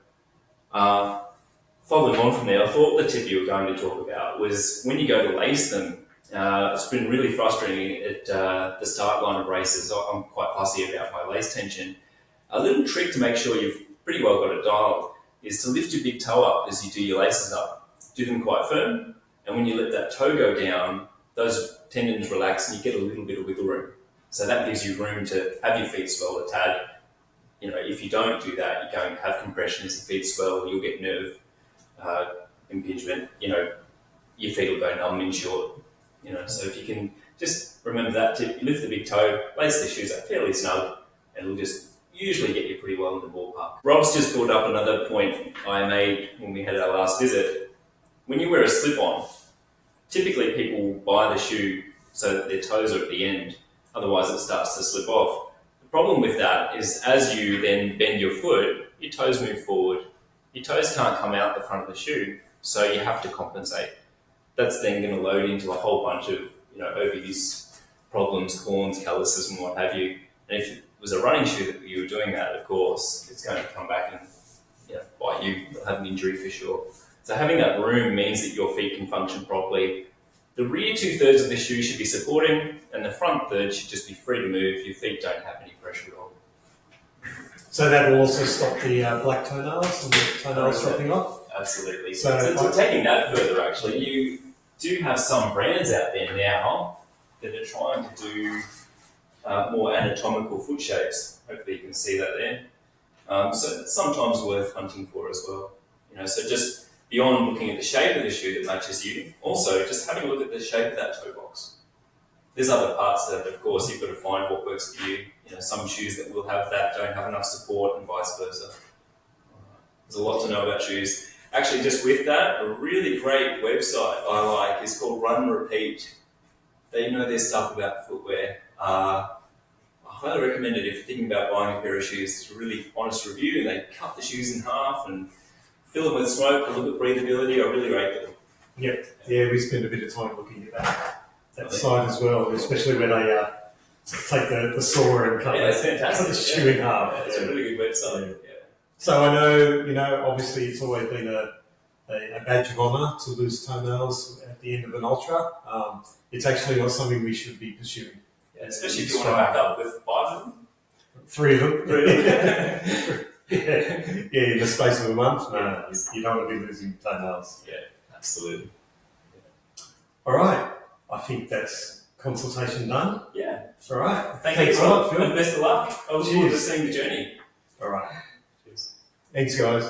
Following on from there, I thought the tip you were going to talk about was when you go to lace them. It's been really frustrating at the start line of races. I'm quite fussy about my lace tension. A little trick to make sure you've pretty well got it dialed is to lift your big toe up as you do your laces up. Do them quite firm, and when you let that toe go down, those tendons relax and you get a little bit of wiggle room. So that gives you room to have your feet swell a tad. If you don't do that, you're going to have compression as your feet swell, you'll get nerve impingement, your feet will go numb in short. So if you can just remember that tip, lift the big toe, lace the shoes up fairly snug, and it'll just usually get you pretty well in the ballpark. Rob's just brought up another point I made when we had our last visit. When you wear a slip-on, typically people buy the shoe so that their toes are at the end, otherwise it starts to slip off. The problem with that is as you then bend your foot, your toes move forward. Your toes can't come out the front of the shoe, so you have to compensate. That's then going to load into a whole bunch of overuse problems, corns, calluses, and what have you. And if it was a running shoe that you were doing that, of course, it's going to come back and bite you. You'll have an injury for sure. So having that room means that your feet can function properly. The rear 2/3 of the shoe should be supporting, and the front third should just be free to move. Your feet don't have any pressure at all. So that will also stop the black toenails and the toenails dropping off? Absolutely. So taking that further, actually, you do have some brands out there now that are trying to do more anatomical foot shapes. Hopefully you can see that there. So it's sometimes worth hunting for as well. So just beyond looking at the shape of the shoe that matches you, also just having a look at the shape of that toe box. There's other parts that, of course, you've got to find what works for you. Some shoes that will have that don't have enough support and vice versa. There's a lot to know about shoes. Actually, just with that, a really great website I like is called Run Repeat. They know their stuff about footwear. I highly recommend it if you're thinking about buying a pair of shoes. It's a really honest review, and they cut the shoes in half and fill them with smoke and look at breathability. I really rate them. Yep. Yeah, we spend a bit of time looking at that site as well, especially when they take the saw and cut that's fantastic. the shoe in half. Yeah, it's a really good website. Yeah. So I know, obviously it's always been a badge of honour to lose toenails at the end of an ultra. It's actually not something we should be pursuing. Yeah, especially if you want to back up with 5 of them. 3 of them. Yeah, in the space of a month. No, you don't want to be losing toenails. Yeah, absolutely. All right. I think that's consultation done. Yeah. All right. Thanks a lot, Phil. Best of luck. I look forward to seeing the journey. All right. Cheers. Thanks, guys.